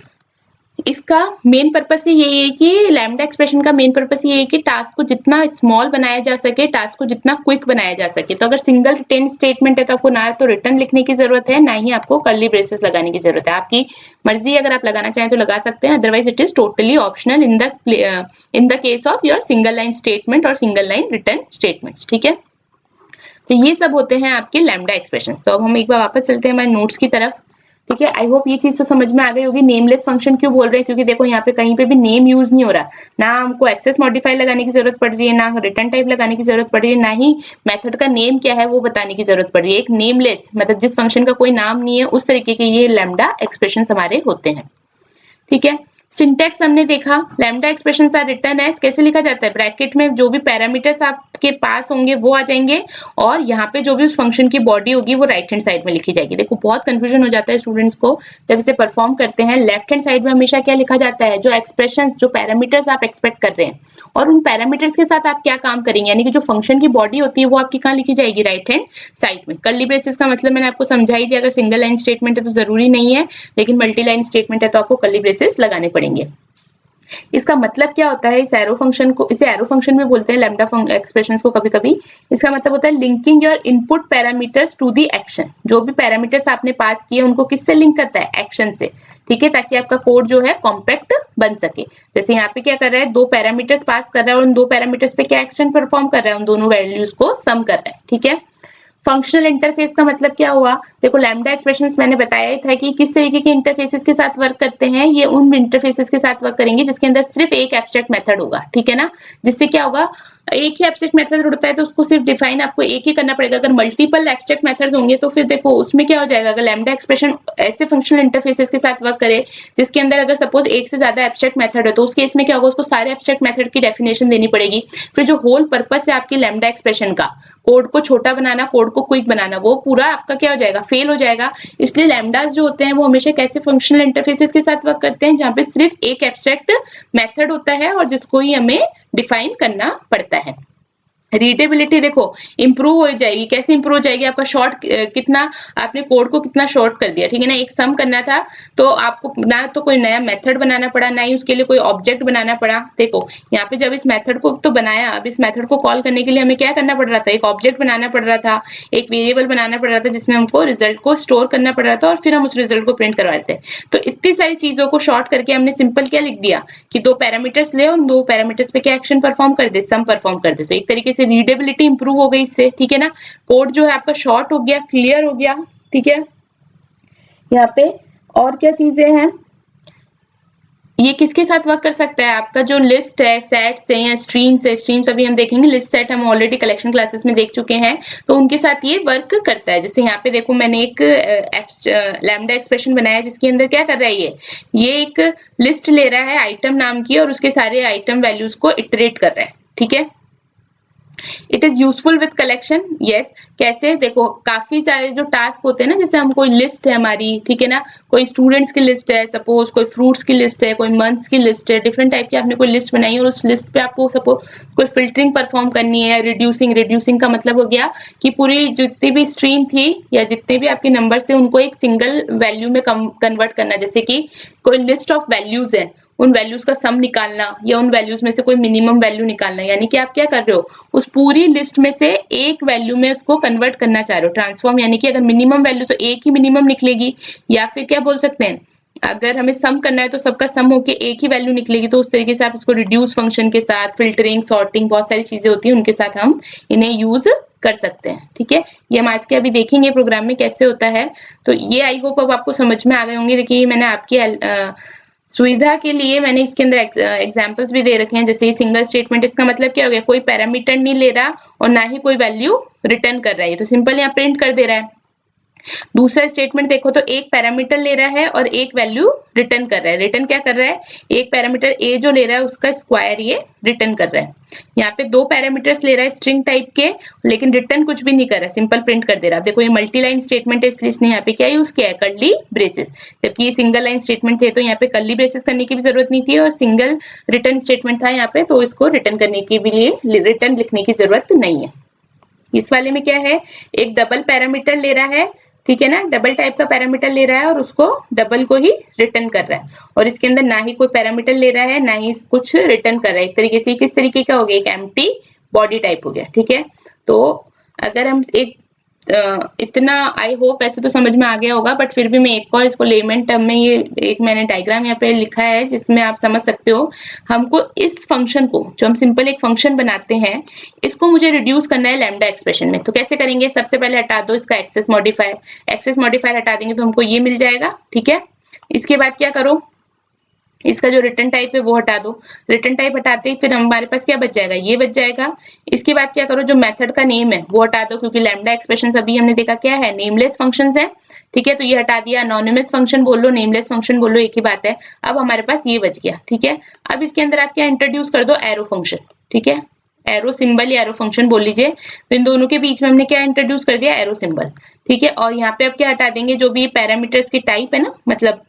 इसका मेन पर्पस ही यही है कि लैम्डा एक्सप्रेशन का मेन पर्पस ये है कि टास्क को जितना स्मॉल बनाया जा सके, टास्क को जितना क्विक बनाया जा सके। तो अगर सिंगल रिटर्न स्टेटमेंट है तो आपको ना तो रिटर्न लिखने की जरूरत है, ना ही आपको कर्ली ब्रेसेस लगाने की जरूरत है। आपकी मर्जी, अगर आप लगाना चाहें तो लगा सकते हैं, otherwise it is totally optional in the case of your single line statement और सिंगल लाइन रिटर्न स्टेटमेंट्स, ठीक है। तो ये सब होते हैं आपके लैम्डा एक्सप्रेशन। तो अब हम एक बार वापस चलते हैं हमारे नोट्स की तरफ, ठीक है। आई होप ये चीज तो समझ में आ गई होगी। नेमलेस फंक्शन क्यों बोल रहे हैं, क्योंकि देखो यहाँ पे कहीं पे भी नेम यूज नहीं हो रहा, ना हमको एक्सेस मॉडिफाई लगाने की जरूरत पड़ रही है, ना रिटर्न टाइप लगाने की जरूरत पड़ रही है, ना ही मेथड का नेम क्या है वो बताने की जरूरत पड़ रही है। एक नेमलेस मतलब जिस फंक्शन का कोई नाम नहीं है, उस तरीके के ये लैम्डा एक्सप्रेशन हमारे होते हैं, ठीक है। सिंटैक्स हमने देखा, lambda expressions are return as, कैसे लिखा जाता है, ब्रैकेट में जो भी पैरामीटर्स आपके पास होंगे वो आ जाएंगे और यहाँ पे जो भी उस फंक्शन की बॉडी होगी वो राइट हैंड साइड में लिखी जाएगी। देखो बहुत कंफ्यूजन हो जाता है स्टूडेंट्स को जब इसे परफॉर्म करते हैं। लेफ्ट हैंड साइड में हमेशा क्या लिखा जाता है, जो एक्सप्रेशंस, जो पैरामीटर्स आप एक्सपेक्ट कर रहे हैं और उन पैरामीटर्स के साथ आप क्या काम करेंगे, यानी कि जो फंक्शन की बॉडी होती है वो आपकी कहाँ लिखी जाएगी, राइट हैंड साइड में। कर्ली ब्रेसेस का मतलब मैंने आपको समझा ही दिया, अगर सिंगल लाइन स्टेटमेंट है तो जरूरी नहीं है, लेकिन मल्टी लाइन स्टेटमेंट है तो आपको कर्ली ब्रेसेस लगाने पड़ेंगे। इसका मतलब क्या होता है, इस एरो फंक्शन को, इसे एरो फंक्शन भी बोलते हैं, लैम्डा एक्सप्रेशंस को कभी कभी। इसका मतलब होता है linking your input parameters to the action. जो भी पैरामीटर्स आपने पास किए उनको किससे लिंक करता है, एक्शन से, ठीक है, ताकि आपका कोड जो है कॉम्पैक्ट बन सके। जैसे यहाँ पे क्या कर रहा है, दो पैरामीटर्स पास कर रहा है और उन दो पैरामीटर्स पे क्या एक्शन परफॉर्म कर रहा है, उन दोनों वैल्यूज को सम कर रहा है, ठीक है। फंक्शनल इंटरफेस का मतलब क्या हुआ, देखो लैम्डा एक्सप्रेशंस मैंने बताया ही था कि किस तरीके के इंटरफेसेस के साथ वर्क करते हैं। ये उन इंटरफेसेस के साथ वर्क करेंगे जिसके अंदर सिर्फ एक एब्स्ट्रैक्ट मेथड होगा, ठीक है ना। जिससे क्या होगा, एक ही एब्स्ट्रैक्ट मेथड होता है तो उसको सिर्फ डिफाइन आपको एक ही करना पड़ेगा। अगर मल्टीपल एब्स्ट्रैक्ट मेथड्स होंगे तो फिर देखो उसमें क्या हो जाएगा, अगर लैम्डा एक्सप्रेशन ऐसे फंक्शनल इंटरफेसेस के साथ वर्क करे जिसके अंदर अगर सपोज एक से ज्यादा एब्स्ट्रैक्ट मेथड है, तो उस केस में क्या होगा, उसको सारे एब्स्ट्रैक्ट मेथड की डेफिनेशन देनी पड़ेगी। फिर जो होल पर्पस है आपकी लैम्डा एक्सप्रेशन का, कोड को छोटा बनाना, कोड को क्विक बनाना, वो पूरा आपका क्या हो जाएगा, फेल हो जाएगा। इसलिए लैम्डास जो होते हैं वो हमेशा कैसे फंक्शनल इंटरफेसेस के साथ वर्क करते हैं, जहां पे सिर्फ एक एब्स्ट्रैक्ट मेथड होता है और जिसको ही हमें डिफाइन करना पड़ता है। रीडेबिलिटी देखो इंप्रूव हो जाएगी, कैसे इंप्रूव हो जाएगी, आपका शॉर्ट कितना, आपने कोड को कितना शॉर्ट कर दिया, ठीक है ना। एक सम करना था तो आपको ना तो कोई नया मेथड बनाना पड़ा, ना ही उसके लिए कोई ऑब्जेक्ट बनाना पड़ा। देखो यहाँ पे जब इस मेथड को तो बनाया, अब इस मेथड को कॉल करने के लिए हमें क्या करना पड़ रहा था, एक ऑब्जेक्ट बनाना पड़ रहा था, एक वेरिएबल बनाना पड़ रहा था जिसमें हमको रिजल्ट को स्टोर करना पड़ रहा था और फिर हम उस रिजल्ट को प्रिंट करवाते थे। तो इतनी सारी चीजों को शॉर्ट करके हमने सिंपल क्या लिख दिया कि दो पैरामीटर्स ले और दो पैरामीटर्स पे क्या एक्शन परफॉर्म कर दे, सम परफॉर्म कर दे। तो एक तरीके से रीडेबिलिटी इंप्रूव हो गई इससे, ठीक है ना। कोड जो है आपका शॉर्ट हो गया, क्लियर हो गया, ठीक है। यहाँ पे और क्या चीजें हैं, ये किसके साथ वर्क कर सकता है, आपका जो लिस्ट है, सेट्स है या स्ट्रीम्स है, स्ट्रीम्स अभी हम देखेंगे, लिस्ट सेट हम ऑलरेडी कलेक्शन क्लासेस में देख चुके हैं, तो उनके साथ ये वर्क करता है। जैसे यहाँ पे देखो मैंने एक लैम्डा एक्सप्रेशन बनाया जिसके अंदर क्या कर रहा है, ये एक लिस्ट ले रहा है आइटम नाम की और उसके सारे आइटम वैल्यूज को इटरेट कर रहा है, ठीक है। It is useful with collection, yes. कैसे, देखो काफी सारे जो टास्क होते हैं ना, जैसे हम कोई लिस्ट है हमारी, ठीक है ना, कोई स्टूडेंट्स की लिस्ट है, सपोज कोई फ्रूट्स की लिस्ट है, कोई मंथ्स की लिस्ट है, डिफरेंट टाइप की आपने कोई लिस्ट बनाई और उस लिस्ट पे आपको सपोज कोई फिल्टरिंग परफॉर्म करनी है, रिड्यूसिंग। रिड्यूसिंग का मतलब हो गया कि पूरी जितनी भी स्ट्रीम थी या जितने भी आपके नंबर से उनको एक सिंगल वैल्यू में कन्वर्ट करना। जैसे कि कोई लिस्ट ऑफ वैल्यूज है, उन वैल्यूज का सम निकालना या उन वैल्यूज में से कोई मिनिमम वैल्यू निकालना, यानी कि आप क्या कर रहे हो, उस पूरी लिस्ट में से एक वैल्यू में उसको कन्वर्ट करना चाह रहे हो, ट्रांसफॉर्म। यानी कि अगर मिनिमम वैल्यू तो एक ही मिनिमम निकलेगी, या फिर क्या बोल सकते हैं, अगर हमें सम करना है तो सबका सम होके एक ही वैल्यू निकलेगी। तो उस तरीके से आप इसको रिड्यूस फंक्शन के साथ, फिल्टरिंग, सॉर्टिंग, बहुत सारी चीजें होती है, उनके साथ हम इन्हें यूज कर सकते हैं, ठीक है। ये हम आज के अभी देखेंगे प्रोग्राम में कैसे होता है। तो ये आई होप अब आपको समझ में आ गए होंगे। देखिए मैंने आपकी सुविधा के लिए मैंने इसके अंदर एग्जांपल्स भी दे रखे हैं। जैसे सिंगल स्टेटमेंट, इसका मतलब क्या हो गया, कोई पैरामीटर नहीं ले रहा और ना ही कोई वैल्यू रिटर्न कर रहा है, तो सिंपल यहाँ प्रिंट कर दे रहा है। दूसरा स्टेटमेंट देखो तो एक पैरामीटर ले रहा है और एक वैल्यू रिटर्न कर रहा है। रिटर्न क्या कर रहा है, एक पैरामीटर ए जो ले रहा है उसका स्क्वायर ये रिटर्न कर रहा है। यहाँ पे दो पैरामीटर्स ले रहा है स्ट्रिंग टाइप के, लेकिन रिटर्न कुछ भी नहीं कर रहा, सिंपल प्रिंट कर दे रहा है। देखो ये मल्टी लाइन स्टेटमेंट है, इसलिए इसने यहाँ पे क्या यूज किया है, कर्ली ब्रेसेस। जबकि ये सिंगल लाइन स्टेटमेंट थे तो यहाँ पे कर्ली ब्रेसेस करने की भी जरूरत नहीं थी, और सिंगल रिटर्न स्टेटमेंट था यहाँ पे तो इसको रिटर्न करने के लिए रिटर्न लिखने की जरूरत नहीं है। इस वाले में क्या है, एक डबल पैरामीटर ले रहा है, ठीक है ना, डबल टाइप का पैरामीटर ले रहा है और उसको डबल को ही रिटर्न कर रहा है। और इसके अंदर ना ही कोई पैरामीटर ले रहा है ना ही कुछ रिटर्न कर रहा है। एक तरीके से किस तरीके का हो गया, एक एम्प्टी बॉडी टाइप हो गया, ठीक है। तो अगर हम एक इतना आई होप वैसे तो समझ में आ गया होगा, बट फिर भी मैं एक और इसको लेमन टर्म में ये एक मैंने डायग्राम यहाँ पे लिखा है जिसमें आप समझ सकते हो। हमको इस फंक्शन को, जो हम सिंपल एक फंक्शन बनाते हैं, इसको मुझे रिड्यूस करना है लैम्डा एक्सप्रेशन में। तो कैसे करेंगे, सबसे पहले हटा दो इसका एक्सेस मॉडिफायर। एक्सेस मॉडिफायर हटा देंगे तो हमको ये मिल जाएगा, ठीक है। इसके बाद क्या करो, इसका जो रिटर्न टाइप है वो हटा दो। रिटर्न टाइप हटाते ही फिर हमारे पास क्या बच जाएगा, ये बच जाएगा। इसके बाद क्या करो, जो मेथड का नेम है वो हटा दो, क्योंकि लैम्डा एक्सप्रेशंस अभी हमने देखा क्या है, नेमलेस फंक्शंस है, ठीक है। तो ये हटा दिया, एनोनिमस फंक्शन बोल लो, नेमलेस फंक्शन बोल लो, एक ही बात है। अब हमारे पास ये बच गया, ठीक है। अब इसके अंदर आप क्या इंट्रोड्यूस कर दो, एरो फंक्शन, ठीक है। एरो सिंबल या एरो फंक्शन बोल लीजिए। तो इन दोनों के बीच में हमने क्या इंट्रोड्यूस कर दिया, एरो सिंबल, ठीक है। और यहाँ पे अब क्या हटा देंगे, जो भी पैरामीटर्स की टाइप है ना, मतलब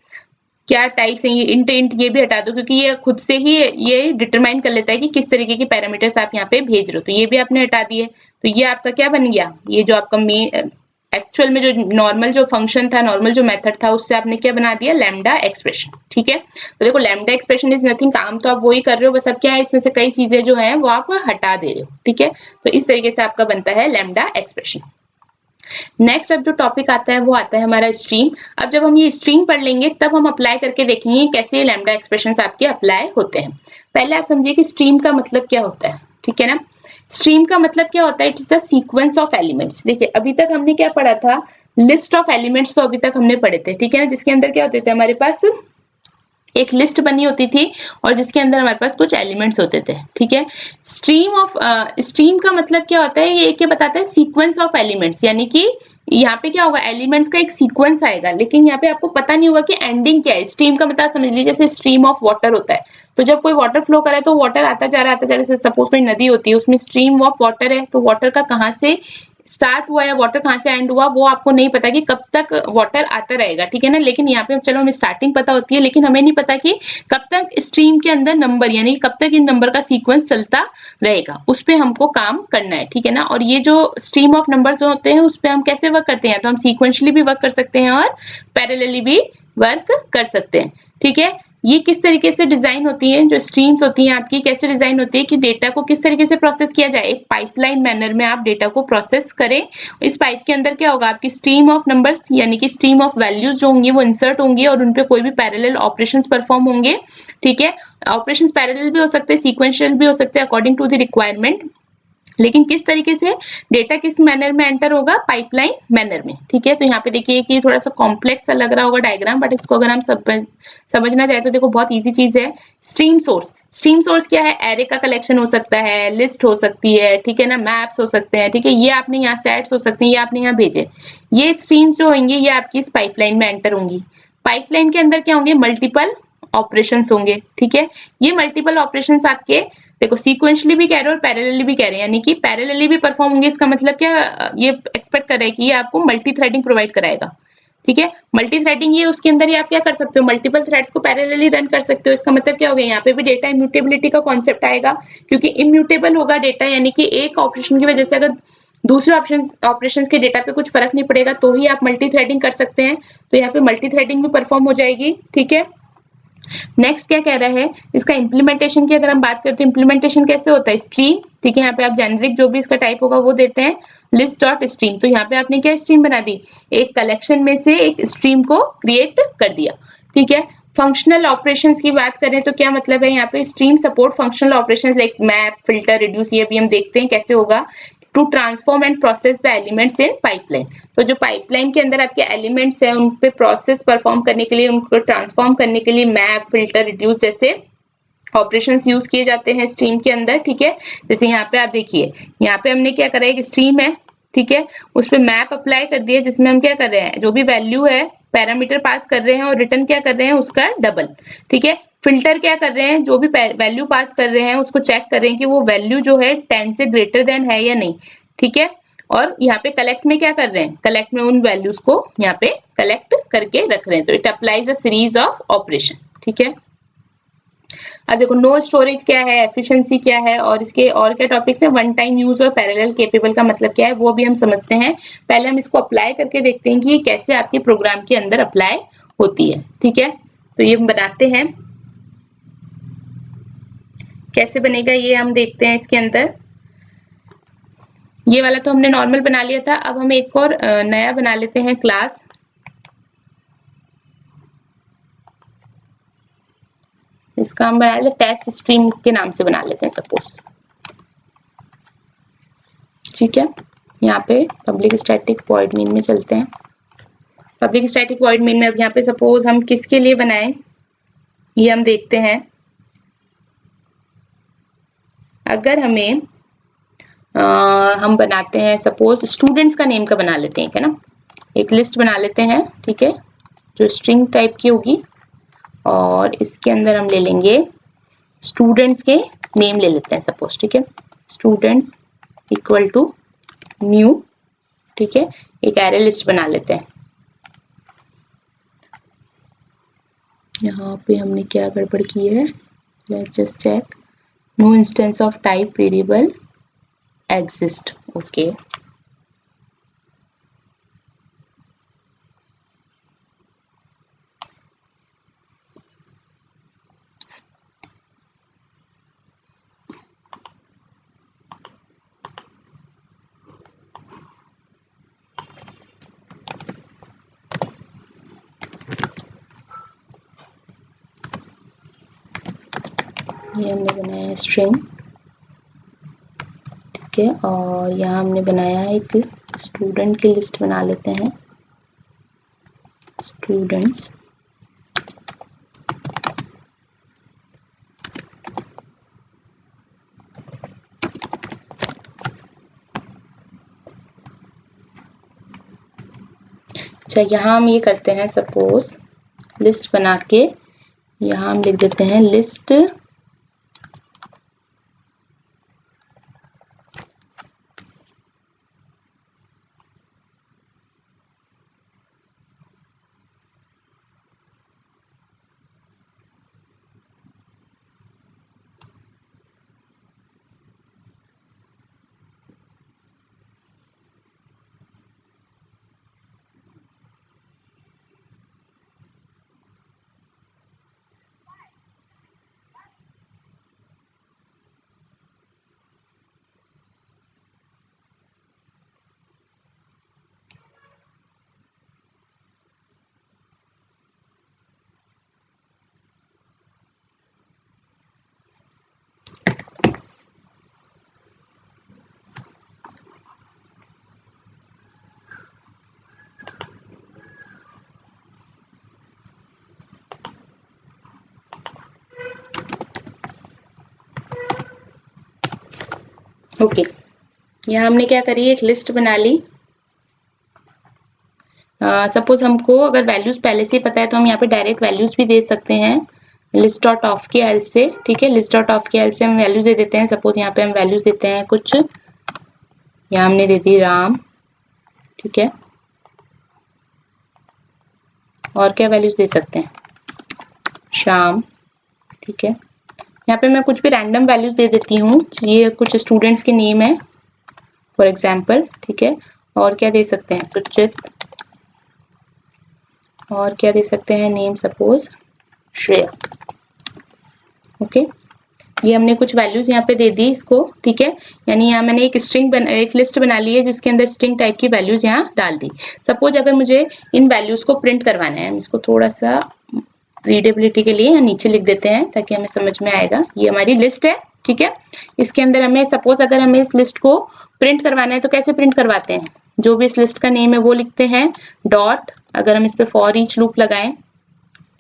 क्या टाइप्स हैं, ये इंट इंट ये भी हटा दो, क्योंकि ये खुद से ही ये डिटरमाइन कर लेता है कि किस तरीके के पैरामीटर्स आप यहाँ पे भेज रहे हो। तो ये भी आपने हटा दिए। तो ये आपका क्या बन गया, ये जो आपका मेन एक्चुअल में जो नॉर्मल जो फंक्शन था, नॉर्मल जो मेथड था, उससे आपने क्या बना दिया, लैम्डा एक्सप्रेशन। ठीक है, तो देखो लैम्डा एक्सप्रेशन इज नथिंग, काम तो आप वही कर रहे हो, बस अब क्या है इसमें से कई चीजें जो है वो आप हटा दे रहे हो। ठीक है, तो इस तरीके से आपका बनता है लैम्डा एक्सप्रेशन। नेक्स्ट अब जो टॉपिक आता है वो आता है हमारा स्ट्रीम। अब जब हम ये स्ट्रीम पढ़ लेंगे तब हम अप्लाई करके देखेंगे कैसे ये लैम्डा एक्सप्रेशंस आपके अप्लाई होते हैं। पहले आप समझिए कि स्ट्रीम का मतलब क्या होता है। ठीक है ना, स्ट्रीम का मतलब क्या होता है, it is a sequence of elements. देखिए अभी तक हमने क्या पढ़ा था, लिस्ट ऑफ एलिमेंट्स तो अभी तक हमने पढ़े थे। ठीक है ना, जिसके अंदर क्या होते थे, हमारे पास एक लिस्ट बनी होती थी और जिसके अंदर हमारे पास कुछ एलिमेंट्स होते थे। ठीक है, स्ट्रीम का मतलब क्या होता है, ये क्या बताता है, सीक्वेंस ऑफ एलिमेंट्स, यानी कि यहाँ पे क्या होगा, एलिमेंट्स का एक सीक्वेंस आएगा, लेकिन यहाँ पे आपको पता नहीं होगा कि एंडिंग क्या है। स्ट्रीम का मतलब समझ लीजिए जैसे स्ट्रीम ऑफ वाटर होता है, तो जब कोई वाटर फ्लो करे तो वाटर आता जा रहा है, सपोज कोई नदी होती है, उसमें स्ट्रीम ऑफ वाटर है, तो वाटर का कहाँ से स्टार्ट हुआ या वाटर कहाँ से एंड हुआ वो आपको नहीं पता कि कब तक वाटर आता रहेगा। ठीक है ना, लेकिन यहाँ पे चलो हमें स्टार्टिंग पता होती है, लेकिन हमें नहीं पता कि कब तक स्ट्रीम के अंदर नंबर, यानी कब तक इन नंबर का सीक्वेंस चलता रहेगा, उस पे हमको काम करना है। ठीक है ना, और ये जो स्ट्रीम ऑफ नंबर जो होते हैं उस पे हम कैसे वर्क करते हैं, तो हम सीक्वेंशली भी वर्क कर सकते हैं और पैरेलली भी वर्क कर सकते हैं। ठीक है, ये किस तरीके से डिजाइन होती है, जो स्ट्रीम्स होती हैं आपकी कैसे डिजाइन होती है कि डेटा को किस तरीके से प्रोसेस किया जाए, एक पाइपलाइन मैनर में आप डेटा को प्रोसेस करें। इस पाइप के अंदर क्या होगा, आपकी स्ट्रीम ऑफ नंबर्स यानी कि स्ट्रीम ऑफ वैल्यूज जो होंगी वो इंसर्ट होंगी और उनपे कोई भी पैरेलल ऑपरेशंस परफॉर्म होंगे। ठीक है, ऑपरेशंस पैरेलल भी हो सकते हैं, सीक्वेंशियल भी हो सकते हैं, अकॉर्डिंग टू द रिक्वायरमेंट, लेकिन किस तरीके से डेटा किस मैनर में एंटर होगा, पाइपलाइन मैनर में। ठीक है, तो यहाँ पे देखिए कि थोड़ा सा कॉम्प्लेक्स सा लग रहा होगा डायग्राम, बट इसको अगर हम समझना चाहे तो देखो बहुत इजी चीज है। स्ट्रीम सोर्स, स्ट्रीम सोर्स क्या है, एरे का कलेक्शन हो सकता है, लिस्ट हो सकती है, ठीक है ना, मैप्स हो सकते हैं। ठीक है, ये आपने यहाँ सेट्स हो सकते हैं, ये आपने यहाँ भेजे, ये स्ट्रीम्स जो होंगे ये आपकी इस पाइपलाइन में एंटर होंगी। पाइपलाइन के अंदर क्या होंगे, मल्टीपल ऑपरेशंस होंगे। ठीक है, ये मल्टीपल ऑपरेशंस आपके देखो सीक्वेंशली भी कह रहे हो और पैरेलली भी कह रहे हैं, यानी कि पैरेलली भी परफॉर्म होंगे। इसका मतलब क्या, ये एक्सपेक्ट कर रहे हैं कि ये आपको मल्टी थ्रेडिंग प्रोवाइड कराएगा। ठीक है, मल्टी थ्रेडिंग ये उसके अंदर ही आप क्या कर सकते हो, मल्टीपल थ्रेड्स को पैरेलली रन कर सकते हो। इसका मतलब क्या हो गया, यहाँ पे भी डेटा इम्यूटेबिलिटी का कॉन्सेप्ट आएगा, क्योंकि इम्यूटेबल होगा डेटा, यानी कि एक ऑपरेशन की वजह से अगर दूसरे ऑपरेशंस के डेटा पे कुछ फर्क नहीं पड़ेगा तो ही आप मल्टी थ्रेडिंग कर सकते हैं। तो यहाँ पे मल्टी थ्रेडिंग भी परफॉर्म हो जाएगी। ठीक है, नेक्स्ट क्या कह रहा है, इसका इंप्लीमेंटेशन की अगर हम बात करते हैं, इंप्लीमेंटेशन कैसे होता है, स्ट्रीम। ठीक है, यहाँ पे आप जेनरिक जो भी इसका टाइप होगा वो देते हैं, लिस्ट डॉट स्ट्रीम। तो यहाँ पे आपने क्या स्ट्रीम बना दी, एक कलेक्शन में से एक स्ट्रीम को क्रिएट कर दिया। ठीक है, फंक्शनल ऑपरेशंस की बात करें तो क्या मतलब है, यहाँ पे stream support functional operations like map, filter, reduce, ये भी हम देखते हैं कैसे होगा, to transform and process the elements in pipeline. तो जो पाइपलाइन के अंदर आपके एलिमेंट्स हैं उन पे प्रोसेस परफॉर्म करने के लिए, उनको ट्रांसफॉर्म करने के लिए मैप, फिल्टर, रिड्यूस जैसे ऑपरेशंस यूज किए जाते हैं स्ट्रीम के अंदर। ठीक है, जैसे यहाँ पे आप देखिए, यहाँ पे हमने क्या करा है, एक स्ट्रीम है, ठीक है, उस पे मैप अप्लाई कर दिया, जिसमें हम क्या कर रहे हैं, जो भी वैल्यू है पैरामीटर पास कर रहे हैं और रिटर्न क्या कर रहे हैं, उसका डबल। ठीक है, फिल्टर क्या कर रहे हैं, जो भी वैल्यू पास कर रहे हैं उसको चेक कर रहे हैं कि वो वैल्यू जो है 10 से ग्रेटर देन है या नहीं। ठीक है, और यहाँ पे कलेक्ट में क्या कर रहे हैं, कलेक्ट में उन वैल्यूज को यहाँ पे कलेक्ट करके रख रहे हैं। तो it applies a series of operation. ठीक है, अब देखो नो स्टोरेज क्या है, एफिशिएंसी क्या है, और इसके और क्या टॉपिक्स है, वन टाइम यूज और पैरेलल केपेबल का मतलब क्या है वो भी हम समझते हैं। पहले हम इसको अप्लाई करके देखते हैं कि ये कैसे आपके प्रोग्राम के अंदर अप्लाई होती है। ठीक है, तो ये हम बनाते हैं, कैसे बनेगा ये हम देखते हैं। इसके अंदर ये वाला तो हमने नॉर्मल बना लिया था, अब हम एक और नया बना लेते हैं क्लास। इसका हम बना लेते टेस्ट स्ट्रीम के नाम से बना लेते हैं सपोज। ठीक है, यहाँ पे पब्लिक स्टैटिक वॉइड मेन में चलते हैं। पब्लिक स्टैटिक वॉइड मेन में अब यहाँ पे सपोज हम किसके लिए बनाएं ये हम देखते हैं। अगर हमें हम बनाते हैं सपोज स्टूडेंट्स का नेम का बना लेते हैं, है ना, एक लिस्ट बना लेते हैं। ठीक है, जो स्ट्रिंग टाइप की होगी और इसके अंदर हम ले लेंगे स्टूडेंट्स के नेम ले लेते हैं सपोज। ठीक है, स्टूडेंट्स इक्वल टू न्यू। ठीक है, एक एरे लिस्ट बना लेते हैं। यहाँ पे हमने क्या गड़बड़ की है, let's just check, no instance of type variable exist. Okay, ये हमने बनाया है स्ट्रिंग, ठीक है। और यहाँ हमने बनाया एक स्टूडेंट की लिस्ट बना लेते हैं, स्टूडेंट्स। अच्छा, यहाँ हम ये करते हैं, सपोज लिस्ट बना के यहाँ हम लिख देते हैं लिस्ट ओके। यहाँ हमने क्या करी, एक लिस्ट बना ली। सपोज हमको अगर वैल्यूज पहले से ही पता है तो हम यहाँ पे डायरेक्ट वैल्यूज भी दे सकते हैं लिस्ट डॉट ऑफ की हेल्प से, ठीक है। लिस्ट डॉट ऑफ की हेल्प से हम वैल्यूज दे देते हैं। सपोज यहाँ पे हम वैल्यूज देते हैं कुछ, यहाँ हमने दे दी राम, ठीक है। और क्या वैल्यूज दे सकते हैं, श्याम, ठीक है। यहाँ पे मैं कुछ भी रैंडम वैल्यूज दे देती हूँ, ये कुछ स्टूडेंट्स के नेम है फॉर एग्जाम्पल, ठीक है। और क्या दे सकते हैं, सुचित। और क्या दे सकते हैं, नेम सपोज श्रेया, ओके। ये हमने कुछ वैल्यूज यहाँ पे दे दी इसको, ठीक है। यानी यहाँ मैंने एक लिस्ट बना ली है जिसके अंदर स्ट्रिंग टाइप की वैल्यूज यहाँ डाल दी। सपोज अगर मुझे इन वैल्यूज को प्रिंट करवाना है, हम इसको थोड़ा सा रीडेबिलिटी के लिए नीचे लिख देते हैं ताकि हमें समझ में आएगा। ये हमारी लिस्ट है, ठीक है। इसके अंदर हमें सपोज अगर हमें इस लिस्ट को प्रिंट करवाना है तो कैसे प्रिंट करवाते हैं, जो भी इस लिस्ट का नेम है वो लिखते हैं, डॉट, अगर हम इस पे फॉर ईच लूप लगाएं,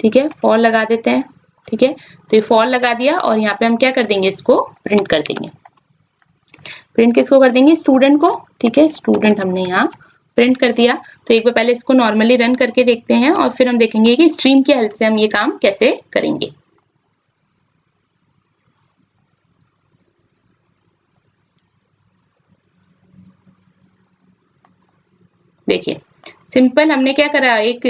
ठीक है, फॉर लगा देते हैं, ठीक है। तो ये फॉर लगा दिया और यहाँ पे हम क्या कर देंगे, इसको प्रिंट कर देंगे। प्रिंट किसको कर देंगे, स्टूडेंट को, ठीक है। स्टूडेंट हमने यहाँ प्रिंट कर दिया। तो एक बार पहले इसको नॉर्मली रन करके देखते हैं और फिर हम देखेंगे कि स्ट्रीम की हेल्प से हम ये काम कैसे करेंगे। देखिए सिंपल हमने क्या करा, एक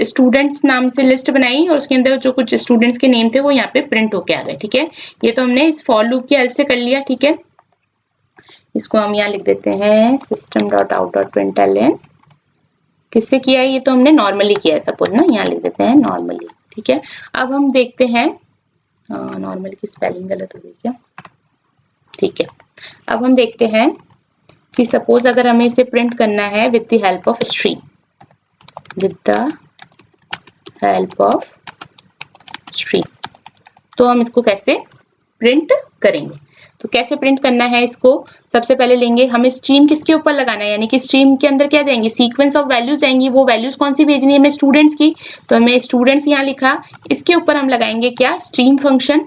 स्टूडेंट्स नाम से लिस्ट बनाई और उसके अंदर जो कुछ स्टूडेंट्स के नेम थे वो यहाँ पे प्रिंट होके आ गए, ठीक है। ये तो हमने इस फॉर लूप की हेल्प से कर लिया, ठीक है। इसको हम यहाँ लिख देते हैं system.out.println। किससे किया है, ये तो हमने नॉर्मली किया है, सपोज ना, यहाँ लिख देते हैं नॉर्मली, ठीक है। अब हम देखते हैं, नॉर्मली की स्पेलिंग गलत हो गई क्या, ठीक है। अब हम देखते हैं कि सपोज अगर हमें इसे प्रिंट करना है with the help of stream, with the help of stream, तो हम इसको कैसे प्रिंट करेंगे। तो कैसे प्रिंट करना है इसको, सबसे पहले लेंगे हमें स्ट्रीम किसके ऊपर लगाना है, यानी कि स्ट्रीम के अंदर क्या जाएंगे, सीक्वेंस ऑफ वैल्यूज जाएंगी। वो वैल्यूज कौन सी भेजनी है हमें, स्टूडेंट्स की। तो हमें स्टूडेंट्स यहाँ लिखा, इसके ऊपर हम लगाएंगे क्या, स्ट्रीम फंक्शन,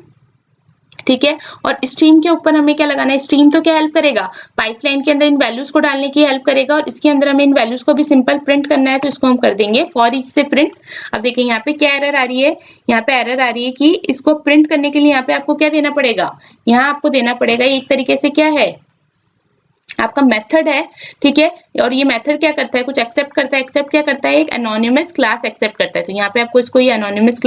ठीक है। और स्ट्रीम के ऊपर हमें क्या लगाना है, स्ट्रीम तो क्या हेल्प करेगा, पाइपलाइन के अंदर इन वैल्यूज को डालने की हेल्प करेगा, और इसके अंदर हमें इन वैल्यूज को भी सिंपल प्रिंट करना है, तो इसको हम कर देंगे फॉर ईच से प्रिंट। अब देखिए यहाँ पे क्या एरर आ रही है, यहाँ पे एरर आ रही है कि इसको प्रिंट करने के लिए यहाँ पे आपको क्या देना पड़ेगा, यहाँ आपको देना पड़ेगा एक तरीके से क्या है, आपका मेथड है, ठीक है। और ये मेथड क्या करता है, कुछ एक्सेप्ट करता है, एक्सेप्ट क्या करता है, एक एनोनिमस क्लास एक्सेप्ट करता है। तो यहाँ पे आपको इसको ये एनोनिमस,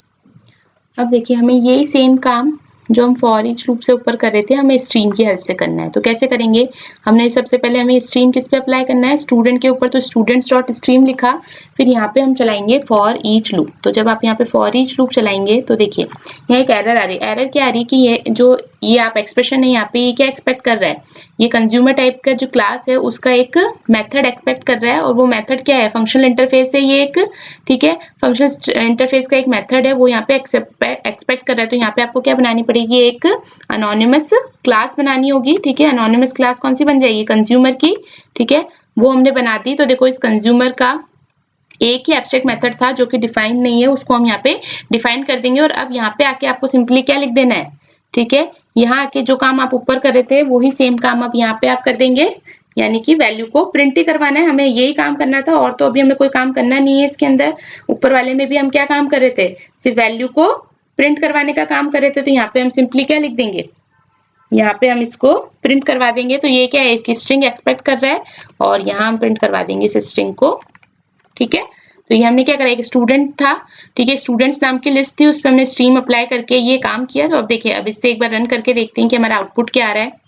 अब देखिए हमें यही सेम काम जो हम फॉर ईच लूप से ऊपर कर रहे थे, हमें स्ट्रीम की हेल्प से करना है। तो कैसे करेंगे, हमने सबसे पहले हमें स्ट्रीम किस पे अप्लाई करना है, स्टूडेंट के ऊपर। तो स्टूडेंट्स डॉट स्ट्रीम लिखा, फिर यहाँ पे हम चलाएंगे फॉर ईच लूप। तो जब आप यहाँ पे फॉर ईच लूप चलाएंगे तो देखिए यहाँ एक एरर आ रही है। एरर क्या आ रही है कि ये जो ये आप एक्सप्रेशन नहीं, यहाँ पे ये क्या एक्सपेक्ट कर रहा है, ये कंज्यूमर टाइप का जो क्लास है उसका एक मेथड एक्सपेक्ट कर रहा है, और वो मेथड क्या है, फंक्शनल इंटरफेस है ये एक, ठीक है, फंक्शनल इंटरफेस का एक मेथड है, वो यहाँ पे एक्सपेक्ट कर रहा है। तो यहाँ पे आपको क्या बनानी पड़ेगी, एक अनोनिमस क्लास बनानी होगी, ठीक है। अनोनिमस क्लास कौन सी बन जाएगी, कंज्यूमर की, ठीक है, वो हमने बना दी। तो देखो इस कंज्यूमर का एक ही एब्स्ट्रैक्ट मेथड था जो कि डिफाइन नहीं है, उसको हम यहाँ पे डिफाइन कर देंगे। और अब यहाँ पे आके आपको सिंपली क्या लिख देना है, ठीक है, यहाँ आके जो काम आप ऊपर कर रहे थे वही सेम काम अब यहाँ पे आप कर देंगे, यानी कि वैल्यू को प्रिंट ही करवाना है, हमें यही काम करना था, और तो अभी हमें कोई काम करना नहीं है इसके अंदर। ऊपर वाले में भी हम क्या काम कर रहे थे, सिर्फ वैल्यू को प्रिंट करवाने का काम कर रहे थे। तो यहाँ पे हम सिंपली क्या लिख देंगे, यहाँ पे हम इसको प्रिंट करवा देंगे। तो ये क्या है, एक स्ट्रिंग एक्सपेक्ट कर रहा है, और यहाँ हम प्रिंट करवा देंगे इस स्ट्रिंग को, ठीक है। तो ये हमने क्या करा, एक स्टूडेंट था, ठीक है, स्टूडेंट्स नाम की लिस्ट थी, उस पर हमने स्ट्रीम अप्लाई करके ये काम किया। तो अब देखिए, अब इससे एक बार रन करके देखते हैं कि हमारा आउटपुट क्या आ रहा है।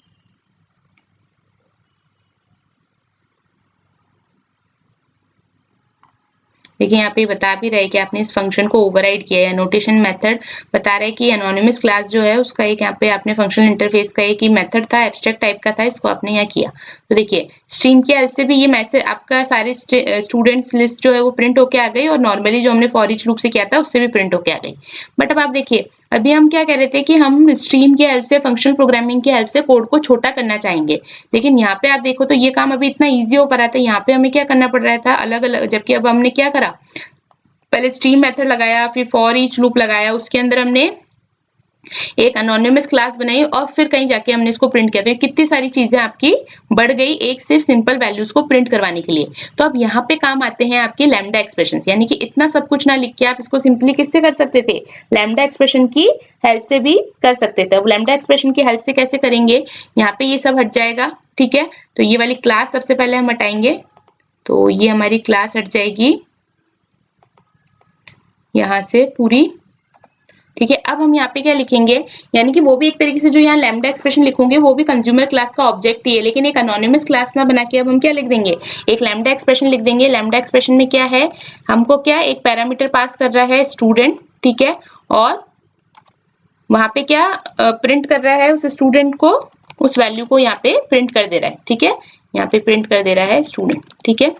देखिए यहाँ पे बता भी रहा है कि आपने इस फंक्शन को ओवरराइड किया है। नोटेशन मेथड बता रहा है कि एनोनिमस क्लास जो है उसका एक यहाँ पे आपने फंक्शनल इंटरफेस का एक ही मेथड था, एब्स्ट्रैक्ट टाइप का था, इसको आपने यहाँ किया। तो देखिए स्ट्रीम की हेल्प से भी ये मैसेज आपका सारे स्टूडेंट्स लिस्ट जो है वो प्रिंट होके आ गई, और नॉर्मली जो हमने फॉर ईच लूप से किया था उससे भी प्रिंट होके आ गई। बट अब आप देखिए, अभी हम क्या कह रहे थे कि हम स्ट्रीम की हेल्प से, फंक्शनल प्रोग्रामिंग की हेल्प से कोड को छोटा करना चाहेंगे, लेकिन यहाँ पे आप देखो तो ये काम अभी इतना ईजी हो पा रहा था, यहाँ पे हमें क्या करना पड़ रहा था अलग अलग, जबकि अब हमने क्या करा, पहले स्ट्रीम मेथड लगाया, फिर फॉर ईच लूप लगाया, उसके अंदर हमने एक अनोनिमस क्लास बनाई, और फिर कहीं जाके हमने इसको प्रिंट किया। तो ये कितनी सारी चीजें आपकी बढ़ गई एक सिर्फ सिंपल वैल्यूज को प्रिंट करवाने के लिए। तो अब यहाँ पे काम आते हैं आपके लैम्डा एक्सप्रेशन, यानी कि इतना सब कुछ ना लिख के आप इसको सिंपली किससे कर सकते थे, लैम्डा एक्सप्रेशन की हेल्प से भी कर सकते थे। अब लैम्डा एक्सप्रेशन की हेल्प से कैसे करेंगे, यहाँ पे ये सब हट जाएगा, ठीक है। तो ये वाली क्लास सबसे पहले हम हटाएंगे, तो ये हमारी क्लास हट जाएगी यहाँ से पूरी, ठीक है। अब हम यहाँ पे क्या लिखेंगे, यानी कि वो भी एक तरीके से जो यहाँ लैम्डा एक्सप्रेशन लिखोगे वो भी कंज्यूमर क्लास का ऑब्जेक्ट ही है, लेकिन एक अनोनिमस क्लास ना बना के अब हम क्या लिख देंगे, एक लैम्डा एक्सप्रेशन लिख देंगे। लैम्डा एक्सप्रेशन में क्या है, हमको क्या एक पैरामीटर पास कर रहा है स्टूडेंट, ठीक है, और वहां पे क्या प्रिंट कर रहा है, उस स्टूडेंट को, उस वैल्यू को यहाँ पे प्रिंट कर दे रहा है, ठीक है, यहाँ पे प्रिंट कर दे रहा है स्टूडेंट, ठीक है।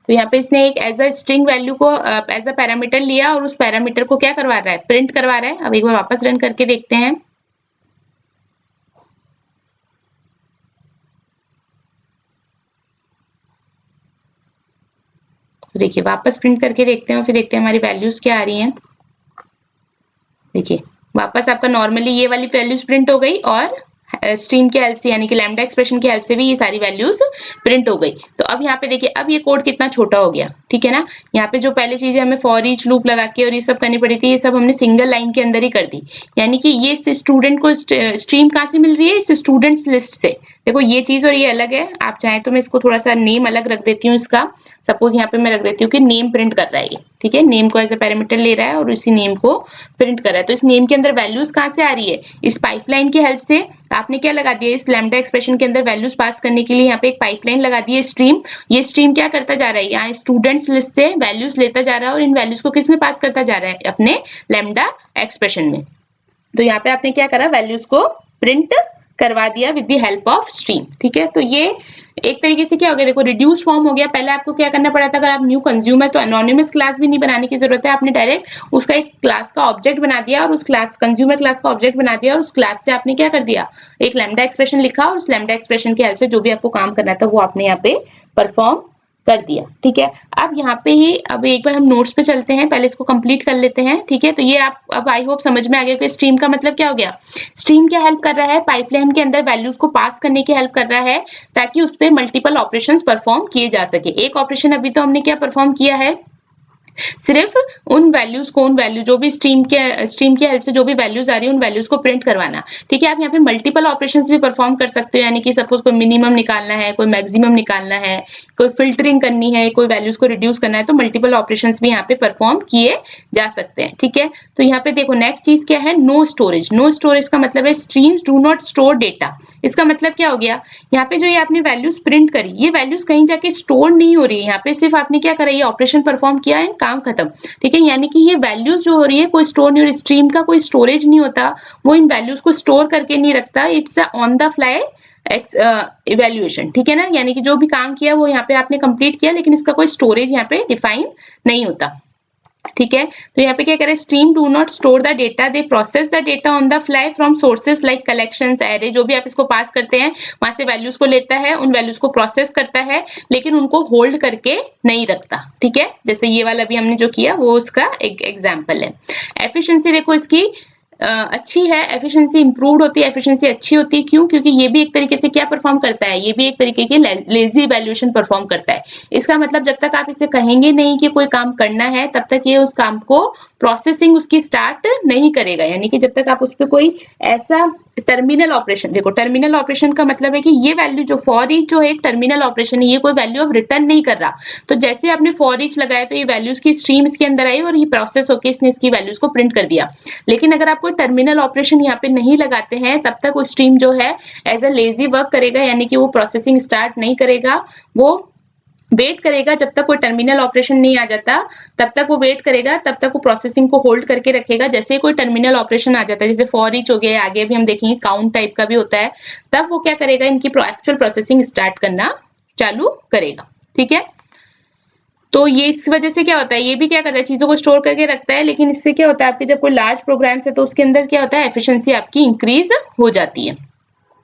तो यहाँ पे इसने एक एज अ स्ट्रिंग वैल्यू को एज अ पैरामीटर लिया, और उस पैरामीटर को क्या करवा रहा है, प्रिंट करवा रहा है। अब एक बार वापस रन करके देखते हैं। तो देखिए वापस प्रिंट करके देखते हैं, फिर देखते हैं हमारी वैल्यूज क्या आ रही हैं। देखिए वापस आपका नॉर्मली ये वाली वैल्यूज प्रिंट हो गई, और स्ट्रीम के हेल्प से यानी कि लैम्डा एक्सप्रेशन की हेल्प से भी ये सारी वैल्यूज प्रिंट हो गई। तो अब यहाँ पे देखिए, अब ये कोड कितना छोटा हो गया, ठीक है ना। यहाँ पे जो पहले चीजें हमें फॉर ईच लूप लगा के और ये सब करनी पड़ी थी, ये सब हमने सिंगल लाइन के अंदर ही कर दी। यानी कि ये स्टूडेंट को स्ट्रीम कहाँ से मिल रही है, इस स्टूडेंट्स लिस्ट से। देखो ये चीज और ये अलग है, आप चाहें तो मैं इसको थोड़ा सा नेम अलग रख देती हूँ इसका। सपोज यहाँ पे मैं रख देती हूँ कि नेम प्रिंट कर रहा है ये, ठीक है, नेम को एज अ पैरामीटर ले रहा है और इसी नेम को प्रिंट कर रहा है। तो इस नेम के अंदर वैल्यूज कहाँ से आ रही है, इस पाइपलाइन की हेल्प से। आपने क्या लगा दिया, इस लैम्डा एक्सप्रेशन के अंदर वैल्यूज पास करने के लिए यहाँ पे एक पाइपलाइन लगा दी है स्ट्रीम। ये स्ट्रीम क्या करता जा रहा है, यहाँ स्टूडेंट्स लिस्ट से वैल्यूज लेता जा रहा है, और इन वैल्यूज को किस में पास करता जा रहा है, अपने लैम्डा एक्सप्रेशन में। तो यहाँ पे आपने क्या करा, वैल्यूज को प्रिंट करवा दिया with the help of stream, ठीक है। तो ये एक तरीके से क्या हो गया, देखो रिड्यूस फॉर्म हो गया। पहले आपको क्या करना पड़ा था, अगर आप न्यू कंज्यूमर, तो एनोनिमस क्लास भी नहीं बनाने की जरूरत है, आपने डायरेक्ट उसका एक क्लास का ऑब्जेक्ट बना दिया, और उस क्लास कंज्यूमर क्लास का ऑब्जेक्ट बना दिया, और उस क्लास से आपने क्या कर दिया, एक लैम्डा एक्सप्रेशन लिखा, और उस लैम्डा एक्सप्रेशन की हेल्प से जो भी आपको काम करना था वो आपने यहाँ पे परफॉर्म कर दिया, ठीक है। अब यहाँ पे ही अब एक बार हम नोट्स पे चलते हैं, पहले इसको कंप्लीट कर लेते हैं, ठीक है। तो ये आप अब आई होप समझ में आ गया कि स्ट्रीम का मतलब क्या हो गया। स्ट्रीम क्या हेल्प कर रहा है, पाइपलाइन के अंदर वैल्यूज को पास करने की हेल्प कर रहा है, ताकि उस पर मल्टीपल ऑपरेशंस परफॉर्म किए जा सके। एक ऑपरेशन अभी तो हमने क्या परफॉर्म किया है, सिर्फ उन वैल्यूज को, उन वैल्यू जो भी स्ट्रीम की हेल्प से जो भी वैल्यूज आ रही है उन वैल्यूज को प्रिंट करवाना, ठीक है। आप यहाँ पे मल्टीपल ऑपरेशंस भी परफॉर्म कर सकते हो, यानी कि सपोज कोई मिनिमम निकालना है, कोई मैक्सिमम निकालना है, कोई फिल्टरिंग करनी है, कोई वैल्यूज को रिड्यूस करना है, तो मल्टीपल ऑपरेशंस भी यहाँ पे परफॉर्म किए जा सकते हैं, ठीक है। तो यहाँ पे देखो नेक्स्ट चीज क्या है, नो स्टोरेज। नो स्टोरेज का मतलब है streams do not store data. इसका मतलब क्या हो गया, यहाँ पे जो ये आपने वैल्यूज प्रिंट करी, ये वैल्यूज कहीं जाके स्टोर नहीं हो रही है, यहाँ पे सिर्फ आपने क्या करा, ये ऑपरेशन परफॉर्म किया एंड काम खत्म। ठीक है, यानी कि ये वैल्यूज जो हो रही है कोई स्टोर नहीं हो रही, स्ट्रीम का कोई स्टोरेज नहीं होता, वो इन वैल्यूज को स्टोर करके नहीं रखता, it's on the fly evaluation. ठीक है ना, यानी कि जो भी काम किया वो यहाँ पे आपने कंप्लीट किया, लेकिन इसका कोई स्टोरेज यहाँ पे डिफाइन नहीं होता। ठीक है, तो यहाँ पे क्या करें, stream do not store the data, they process the data on the fly from sources like collections, array, जो भी आप इसको पास करते हैं वहां से वैल्यूज को लेता है, उन वैल्यूज को प्रोसेस करता है, लेकिन उनको होल्ड करके नहीं रखता। ठीक है, जैसे ये वाला भी हमने जो किया वो उसका एक एग्जाम्पल है। एफिशिएंसी देखो इसकी अच्छी है, एफिशिएंसी इंप्रूव्ड होती है, एफिशिएंसी अच्छी होती है। क्यों? क्योंकि ये भी एक तरीके से क्या परफॉर्म करता है, ये भी एक तरीके की लेजी इवैल्यूएशन परफॉर्म करता है। इसका मतलब जब तक आप इसे कहेंगे नहीं कि कोई काम करना है, तब तक ये उस काम को प्रोसेसिंग उसकी स्टार्ट नहीं करेगा। यानी कि जब तक आप उस पर कोई ऐसा टर्मिनल ऑपरेशन, देखो टर्मिनल ऑपरेशन का मतलब है कि ये वैल्यू जो फॉर ईच जो है एक टर्मिनल ऑपरेशन है, ये कोई वैल्यू अब रिटर्न नहीं कर रहा। तो जैसे आपने फॉर ईच लगाया तो ये वैल्यूज की स्ट्रीम इसके अंदर आई और ये प्रोसेस होकर इसने इसकी वैल्यूज को प्रिंट कर दिया। लेकिन अगर आप कोई टर्मिनल ऑपरेशन यहाँ पे नहीं लगाते हैं, तब तक वो स्ट्रीम जो है एज अ लेजी वर्क करेगा, यानी कि वो प्रोसेसिंग स्टार्ट नहीं करेगा, वो वेट करेगा जब तक कोई टर्मिनल ऑपरेशन नहीं आ जाता, तब तक वो वेट करेगा, तब तक वो प्रोसेसिंग को होल्ड करके रखेगा। जैसे ही कोई टर्मिनल ऑपरेशन आ जाता है, जैसे फॉर ईच हो गया, आगे भी हम देखेंगे काउंट टाइप का भी होता है, तब वो क्या करेगा, इनकी एक्चुअल प्रोसेसिंग स्टार्ट करना चालू करेगा। ठीक है, तो ये इस वजह से क्या होता है, ये भी क्या करता है, चीजों को स्टोर करके रखता है, लेकिन इससे क्या होता है, आपके जब कोई लार्ज प्रोग्राम्स है तो उसके अंदर क्या होता है, एफिशिएंसी आपकी इंक्रीज हो जाती है।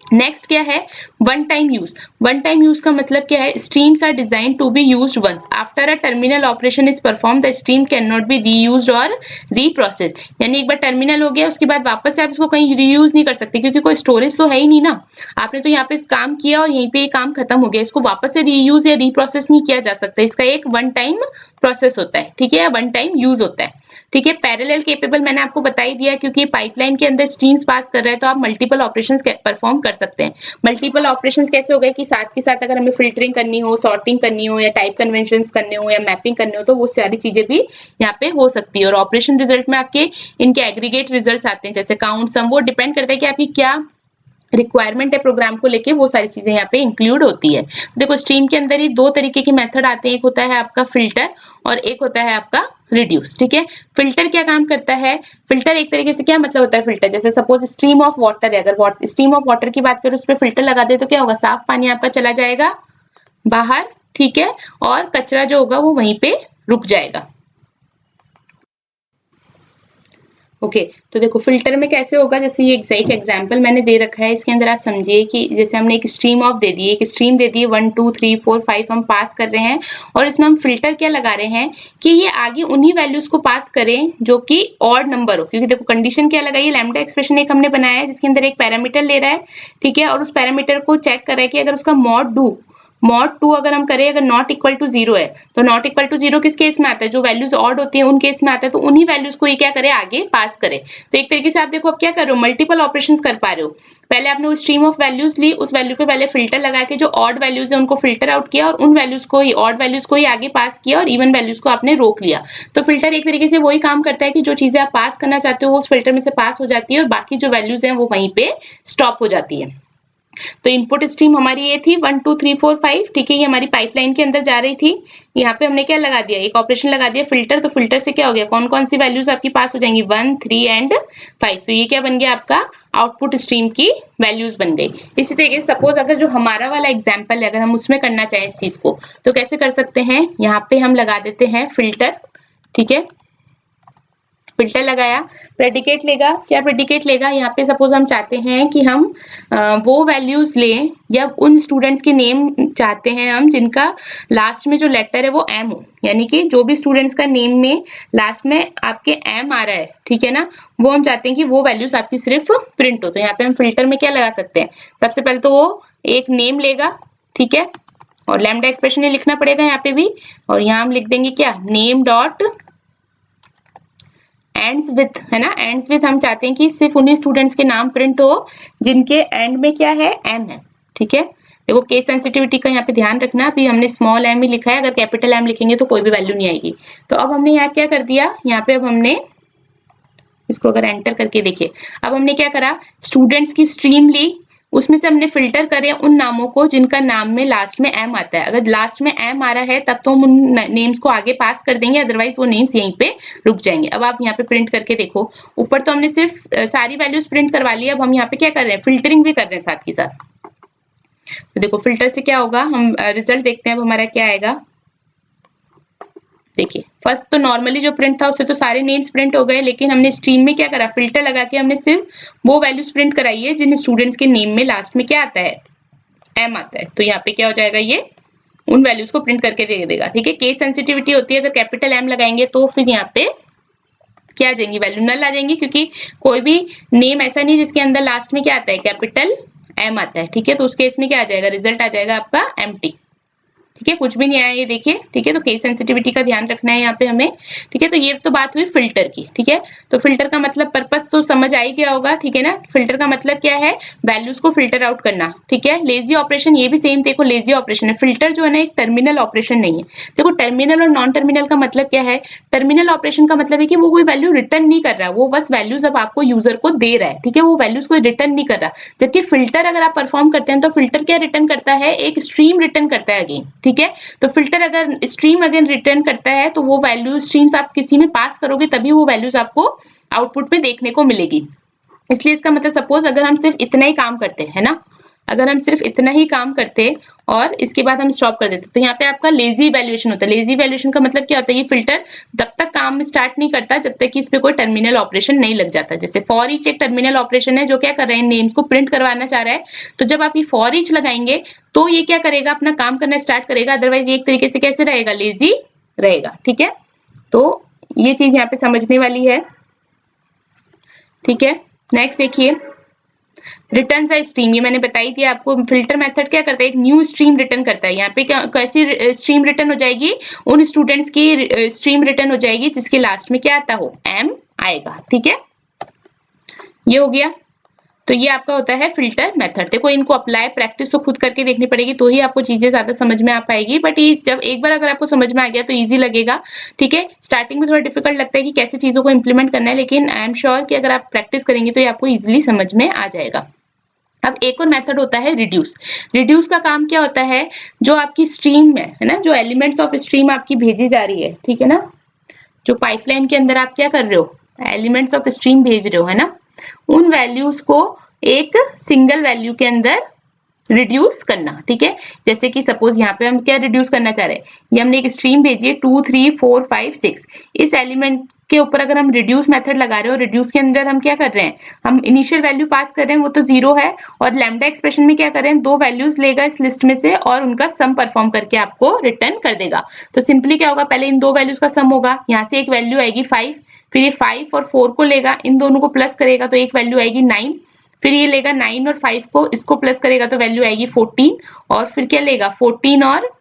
नेक्स्ट क्या है, one time use. One time use का मतलब क्या है, streams are design to be used once after a terminal operation is perform, the stream can not be reused or reprocess. यानी एक बार टर्मिनल हो गया, उसके बाद वापस से आप इसको कहीं रीयूज नहीं कर सकते, क्योंकि कोई स्टोरेज तो है ही नहीं ना। आपने तो यहाँ पे काम किया और यहीं पे ये काम खत्म हो गया, इसको वापस से रीयूज या रीप्रोसेस नहीं किया जा सकता। इसका एक वन टाइम प्रोसेस होता है। ठीक है, वन टाइम यूज होता है। ठीक है, पैरेलल केपेबल मैंने आपको बता ही दिया, क्योंकि पाइपलाइन के अंदर स्ट्रीम्स पास कर रहे हैं तो आप मल्टीपल ऑपरेशंस परफॉर्म कर सकते हैं। मल्टीपल ऑपरेशंस कैसे हो गए कि साथ के साथ अगर हमें फिल्टरिंग करनी हो, सॉर्टिंग करनी हो, या टाइप कन्वेंशंस करने हो, या मैपिंग करने हो, तो वो सारी चीजें भी यहाँ पे हो सकती है। और ऑपरेशन रिजल्ट में आपके इनके एग्रीगेट रिजल्ट्स आते हैं, जैसे काउंट, सम, वो डिपेंड करता है कि आपकी क्या रिक्वायरमेंट है प्रोग्राम को लेके, वो सारी चीजें यहाँ पे इंक्लूड होती है। देखो स्ट्रीम के अंदर ही दो तरीके के मेथड आते हैं, एक होता है आपका फिल्टर और एक होता है आपका रिड्यूस। ठीक है, फिल्टर क्या काम करता है, फिल्टर एक तरीके से क्या मतलब होता है फिल्टर, जैसे सपोज स्ट्रीम ऑफ वाटर है, अगर स्ट्रीम ऑफ वाटर की बात करें, उस पर फिल्टर लगा दे तो क्या होगा, साफ पानी आपका चला जाएगा बाहर। ठीक है, और कचरा जो होगा वो वहीं पे रुक जाएगा। ओके, तो देखो फिल्टर में कैसे होगा, जैसे ये एक एग्जांपल मैंने दे रखा है, इसके अंदर आप समझिए कि जैसे हमने एक स्ट्रीम ऑफ दे दी है, एक स्ट्रीम दे दी है 1 2 3 4 5 हम पास कर रहे हैं, और इसमें हम फिल्टर क्या लगा रहे हैं कि ये आगे उन्हीं वैल्यूज को पास करें जो कि ऑड नंबर हो। क्योंकि देखो कंडीशन क्या लगाई है, लैम्डा एक्सप्रेशन एक हमने बनाया है जिसके अंदर एक पैरामीटर ले रहा है। ठीक है, और उस पैरामीटर को चेक कर रहा है कि अगर उसका मॉड 2 अगर हम करें, अगर नॉट इक्वल टू 0 है, तो नॉट इक्वल टू 0 किस केस में आता है, जो वैल्यूज ऑड होती है उन केस में आता है, तो उन्हीं वैल्यूज को ये क्या करे, आगे पास करे। तो एक तरीके से आप देखो आप क्या कर रहे हो, मल्टीपल ऑपरेशंस कर पा रहे हो। पहले आपने वो स्ट्रीम ऑफ वैल्यूज ली, उस वैल्यू पे पहले फिल्टर लगा के जो ऑड वैल्यूज है उनको फिल्टर आउट किया, और उन वैल्यूज को ही, ऑड वैल्यूज को ही आगे पास किया, और इवन वैल्यूज को आपने रोक लिया। तो फिल्टर एक तरीके से वही काम करता है कि जो चीजें आप पास करना चाहते हो वो उस फिल्टर में से पास हो जाती है, और बाकी जो वैल्यूज हैं वो वहीं पे स्टॉप हो जाती है। तो इनपुट स्ट्रीम हमारी ये थी 1 2 3 4 5। ठीक है, ये हमारी पाइपलाइन के अंदर जा रही थी। यहाँ पे हमने क्या लगा दिया, एक ऑपरेशन लगा दिया फिल्टर। तो फिल्टर से क्या हो गया, कौन कौन सी वैल्यूज आपकी पास हो जाएंगी, 1 3 एंड 5। तो ये क्या बन गया, आपका आउटपुट स्ट्रीम की वैल्यूज बन गई। इसी तरीके से सपोज अगर जो हमारा वाला एग्जाम्पल है, अगर हम उसमें करना चाहें इस चीज को, तो कैसे कर सकते हैं, यहाँ पे हम लगा देते हैं फिल्टर। ठीक है, फिल्टर लगाया, प्रेडिकेट लेगा, क्या प्रेडिकेट लेगा, यहाँ पे सपोज हम चाहते हैं कि हम वो वैल्यूज लें, या उन स्टूडेंट्स के नेम चाहते हैं हम जिनका लास्ट में जो लेटर है वो एम हो, यानी कि जो भी स्टूडेंट्स का नेम में लास्ट में आपके एम आ रहा है, ठीक है ना, वो हम चाहते हैं कि वो वैल्यूज आपकी सिर्फ प्रिंट हो। तो यहाँ पे हम फिल्टर में क्या लगा सकते हैं, सबसे पहले तो वो एक नेम लेगा। ठीक है, और लैम्डा एक्सप्रेशन ही लिखना पड़ेगा यहाँ पे भी, और यहाँ हम लिख देंगे क्या, नेम डॉट एंड्स विथ, है ना, एंड्स विथ हम चाहते हैं कि सिर्फ उन्हीं स्टूडेंट्स के नाम प्रिंट हो जिनके एंड में क्या है, एम है। ठीक है, देखो केस सेंसिटिविटी का यहाँ पे ध्यान रखना, अभी हमने स्मॉल एम ही लिखा है, अगर कैपिटल एम लिखेंगे तो कोई भी वैल्यू नहीं आएगी। तो अब हमने यहाँ क्या कर दिया, यहाँ पे अब हमने इसको अगर एंटर करके देखिए, अब हमने क्या करा, स्टूडेंट्स की स्ट्रीम ली, उसमें से हमने फिल्टर करे उन नामों को जिनका नाम में लास्ट में एम आता है। अगर लास्ट में एम आ रहा है तब तो हम उन नेम्स को आगे पास कर देंगे, अदरवाइज वो नेम्स यहीं पे रुक जाएंगे। अब आप यहाँ पे प्रिंट करके देखो, ऊपर तो हमने सिर्फ सारी वैल्यूज प्रिंट करवा ली, अब हम यहाँ पे क्या कर रहे हैं, फिल्टरिंग भी कर रहे हैं साथ के साथ। तो देखो फिल्टर से क्या होगा, हम रिजल्ट देखते हैं अब हमारा क्या आएगा। देखिए फर्स्ट तो नॉर्मली जो प्रिंट था उससे तो सारे नेम्स प्रिंट हो गए, लेकिन हमने स्ट्रीम में क्या करा, फिल्टर लगा के हमने सिर्फ वो वैल्यूज प्रिंट कराई है जिन स्टूडेंट्स के नेम में लास्ट में क्या आता है, एम आता है। तो यहाँ पे क्या हो जाएगा, ये उन वैल्यूज को प्रिंट करके दे देगा। ठीक है, केस सेंसिटिविटी होती है, अगर कैपिटल एम लगाएंगे तो फिर यहाँ पे क्या आ जाएंगी, वैल्यू नल आ जाएंगी, क्योंकि कोई भी नेम ऐसा नहीं जिसके अंदर लास्ट में क्या आता है, कैपिटल एम आता है। ठीक है, तो उस केस में क्या आ जाएगा, रिजल्ट आ जाएगा आपका एम्प्टी। ठीक है, कुछ भी नहीं आया ये देखिए। ठीक है, तो केस सेंसिटिविटी का ध्यान रखना है यहाँ पे हमें। ठीक है, तो ये तो बात हुई फिल्टर की। ठीक है, तो फिल्टर का मतलब पर्पस तो समझ आ ही गया होगा। ठीक है ना, फिल्टर का मतलब क्या है, वैल्यूज को फिल्टर आउट करना। ठीक है, लेजी ऑपरेशन ये भी सेम देखो, लेजी ऑपरेशन है। फिल्टर जो है ना एक टर्मिनल ऑपरेशन नहीं है। देखो टर्मिनल और नॉन टर्मिनल का मतलब क्या है, टर्मिनल ऑपरेशन का मतलब है कि वो कोई वैल्यू रिटर्न नहीं कर रहा, वो बस वैल्यूज अब आपको यूजर को दे रहा है। ठीक है, वो वैल्यूज कोई रिटर्न नहीं कर रहा। जबकि फिल्टर अगर आप परफॉर्म करते हैं तो फिल्टर क्या रिटर्न करता है, एक स्ट्रीम रिटर्न करता है अगेन। ठीक है, तो फिल्टर अगर स्ट्रीम अगेन रिटर्न करता है तो वो वैल्यू स्ट्रीम्स आप किसी में पास करोगे तभी वो वैल्यूज आपको आउटपुट में देखने को मिलेगी। इसलिए इसका मतलब सपोज अगर हम सिर्फ इतना ही काम करते हैं ना, अगर हम सिर्फ इतना ही काम करते और इसके बाद हम स्टॉप कर देते तो यहाँ पे आपका लेजी इवैल्यूएशन होता है। लेजी इवैल्यूएशन का मतलब क्या होता है, ये फिल्टर तब तक काम स्टार्ट नहीं करता जब तक कि इस पे कोई टर्मिनल ऑपरेशन नहीं लग जाता। जैसे फॉर ईच एक टर्मिनल ऑपरेशन है जो क्या कर रहे हैं, नेम्स को प्रिंट करवाना चाह रहा है। तो जब आप ये फॉर ईच लगाएंगे तो ये क्या करेगा, अपना काम करना स्टार्ट करेगा, अदरवाइज ये एक तरीके से कैसे रहेगा, लेजी रहेगा। ठीक है, तो ये चीज यहाँ पे समझने वाली है। ठीक है, नेक्स्ट देखिए, रिटर्न अ स्ट्रीम, ये मैंने बताई थी आपको। फिल्टर मेथड क्या करता है, एक न्यू स्ट्रीम रिटर्न करता है। यहाँ पे क्या कैसी स्ट्रीम रिटर्न हो जाएगी, उन स्टूडेंट्स की स्ट्रीम रिटर्न हो जाएगी जिसके लास्ट में क्या आता हो, एम आएगा। ठीक है, ये हो गया। तो ये आपका होता है फिल्टर मेथड। देखो इनको अप्लाई प्रैक्टिस तो खुद करके देखनी पड़ेगी तो ही आपको चीजें ज्यादा समझ में आ पाएगी, बट ये जब एक बार अगर आपको समझ में आ गया तो इजी लगेगा। ठीक है, स्टार्टिंग में थोड़ा डिफिकल्ट लगता है कि कैसे चीजों को इंप्लीमेंट करना है, लेकिन आई एम श्योर कि अगर आप प्रैक्टिस करेंगे तो ये आपको इजिली समझ में आ जाएगा। अब एक और मेथड होता है रिड्यूस। रिड्यूस का काम क्या होता है, जो आपकी स्ट्रीम में है ना, जो एलिमेंट्स ऑफ स्ट्रीम आपकी भेजी जा रही है, ठीक है ना, जो पाइपलाइन के अंदर आप क्या कर रहे हो, एलिमेंट्स ऑफ स्ट्रीम भेज रहे हो, है ना, उन वैल्यूज को एक सिंगल वैल्यू के अंदर रिड्यूस करना। ठीक है, जैसे कि सपोज यहाँ पे हम क्या रिड्यूस करना चाह रहे हैं, ये हमने एक स्ट्रीम भेजी है 2 3 4 5 6, इस एलिमेंट के ऊपर अगर हम रिड्यूस मेथड लगा रहे हो, रिड्यूस के अंदर हम क्या कर रहे हैं, हम इनिशियल वैल्यू पास कर रहे हैं वो तो 0 है, और लैम्डा एक्सप्रेशन में क्या कर रहे हैं, दो वैल्यूज लेगा इस लिस्ट में से और उनका सम परफॉर्म करके आपको रिटर्न कर देगा। तो सिंपली क्या होगा, पहले इन दो वैल्यूज का सम होगा, यहाँ से एक वैल्यू आएगी 5, फिर ये 5 और 4 को लेगा, इन दोनों को प्लस करेगा तो एक वैल्यू आएगी 9, फिर ये लेगा 9 और 5 को, इसको प्लस करेगा तो वैल्यू आएगी 14, और फिर क्या लेगा 14 और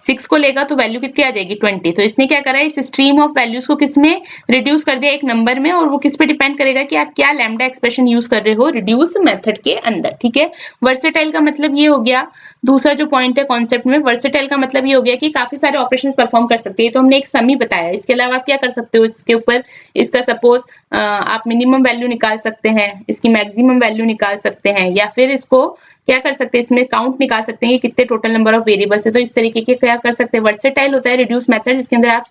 6 को लेगा तो वैल्यू कितनी आ जाएगी 20। तो इसने क्या करा है, इस स्ट्रीम ऑफ वैल्यूज को किस में रिड्यूस कर दिया, एक नंबर में, और वो किस पे डिपेंड करेगा कि आप क्या लैम्डा एक्सप्रेशन यूज कर रहे हो रिड्यूस मेथड के अंदर। ठीक है, वर्सेटाइल का मतलब ये हो गया, दूसरा जो पॉइंट है कॉन्सेप्ट में, वर्सेटाइल का मतलब ये हो गया कि काफी सारे ऑपरेशंस परफॉर्म कर सकते हैं। तो हमने एक सम ही बताया, इसके अलावा आप क्या कर सकते हो, इसके ऊपर इसका सपोज आप मिनिमम वैल्यू निकाल सकते हैं, इसकी मैक्सिमम वैल्यू निकाल सकते हैं, या फिर इसको क्या कर सकते हैं, इसमें काउंट निकाल सकते हैं कि कितने टोटल नंबर ऑफ वेरिएबल्स है। तो इस तरीके के क्या कर सकते हैं, वर्सेटाइल होता है रिड्यूस मेथड, जिसके अंदर आप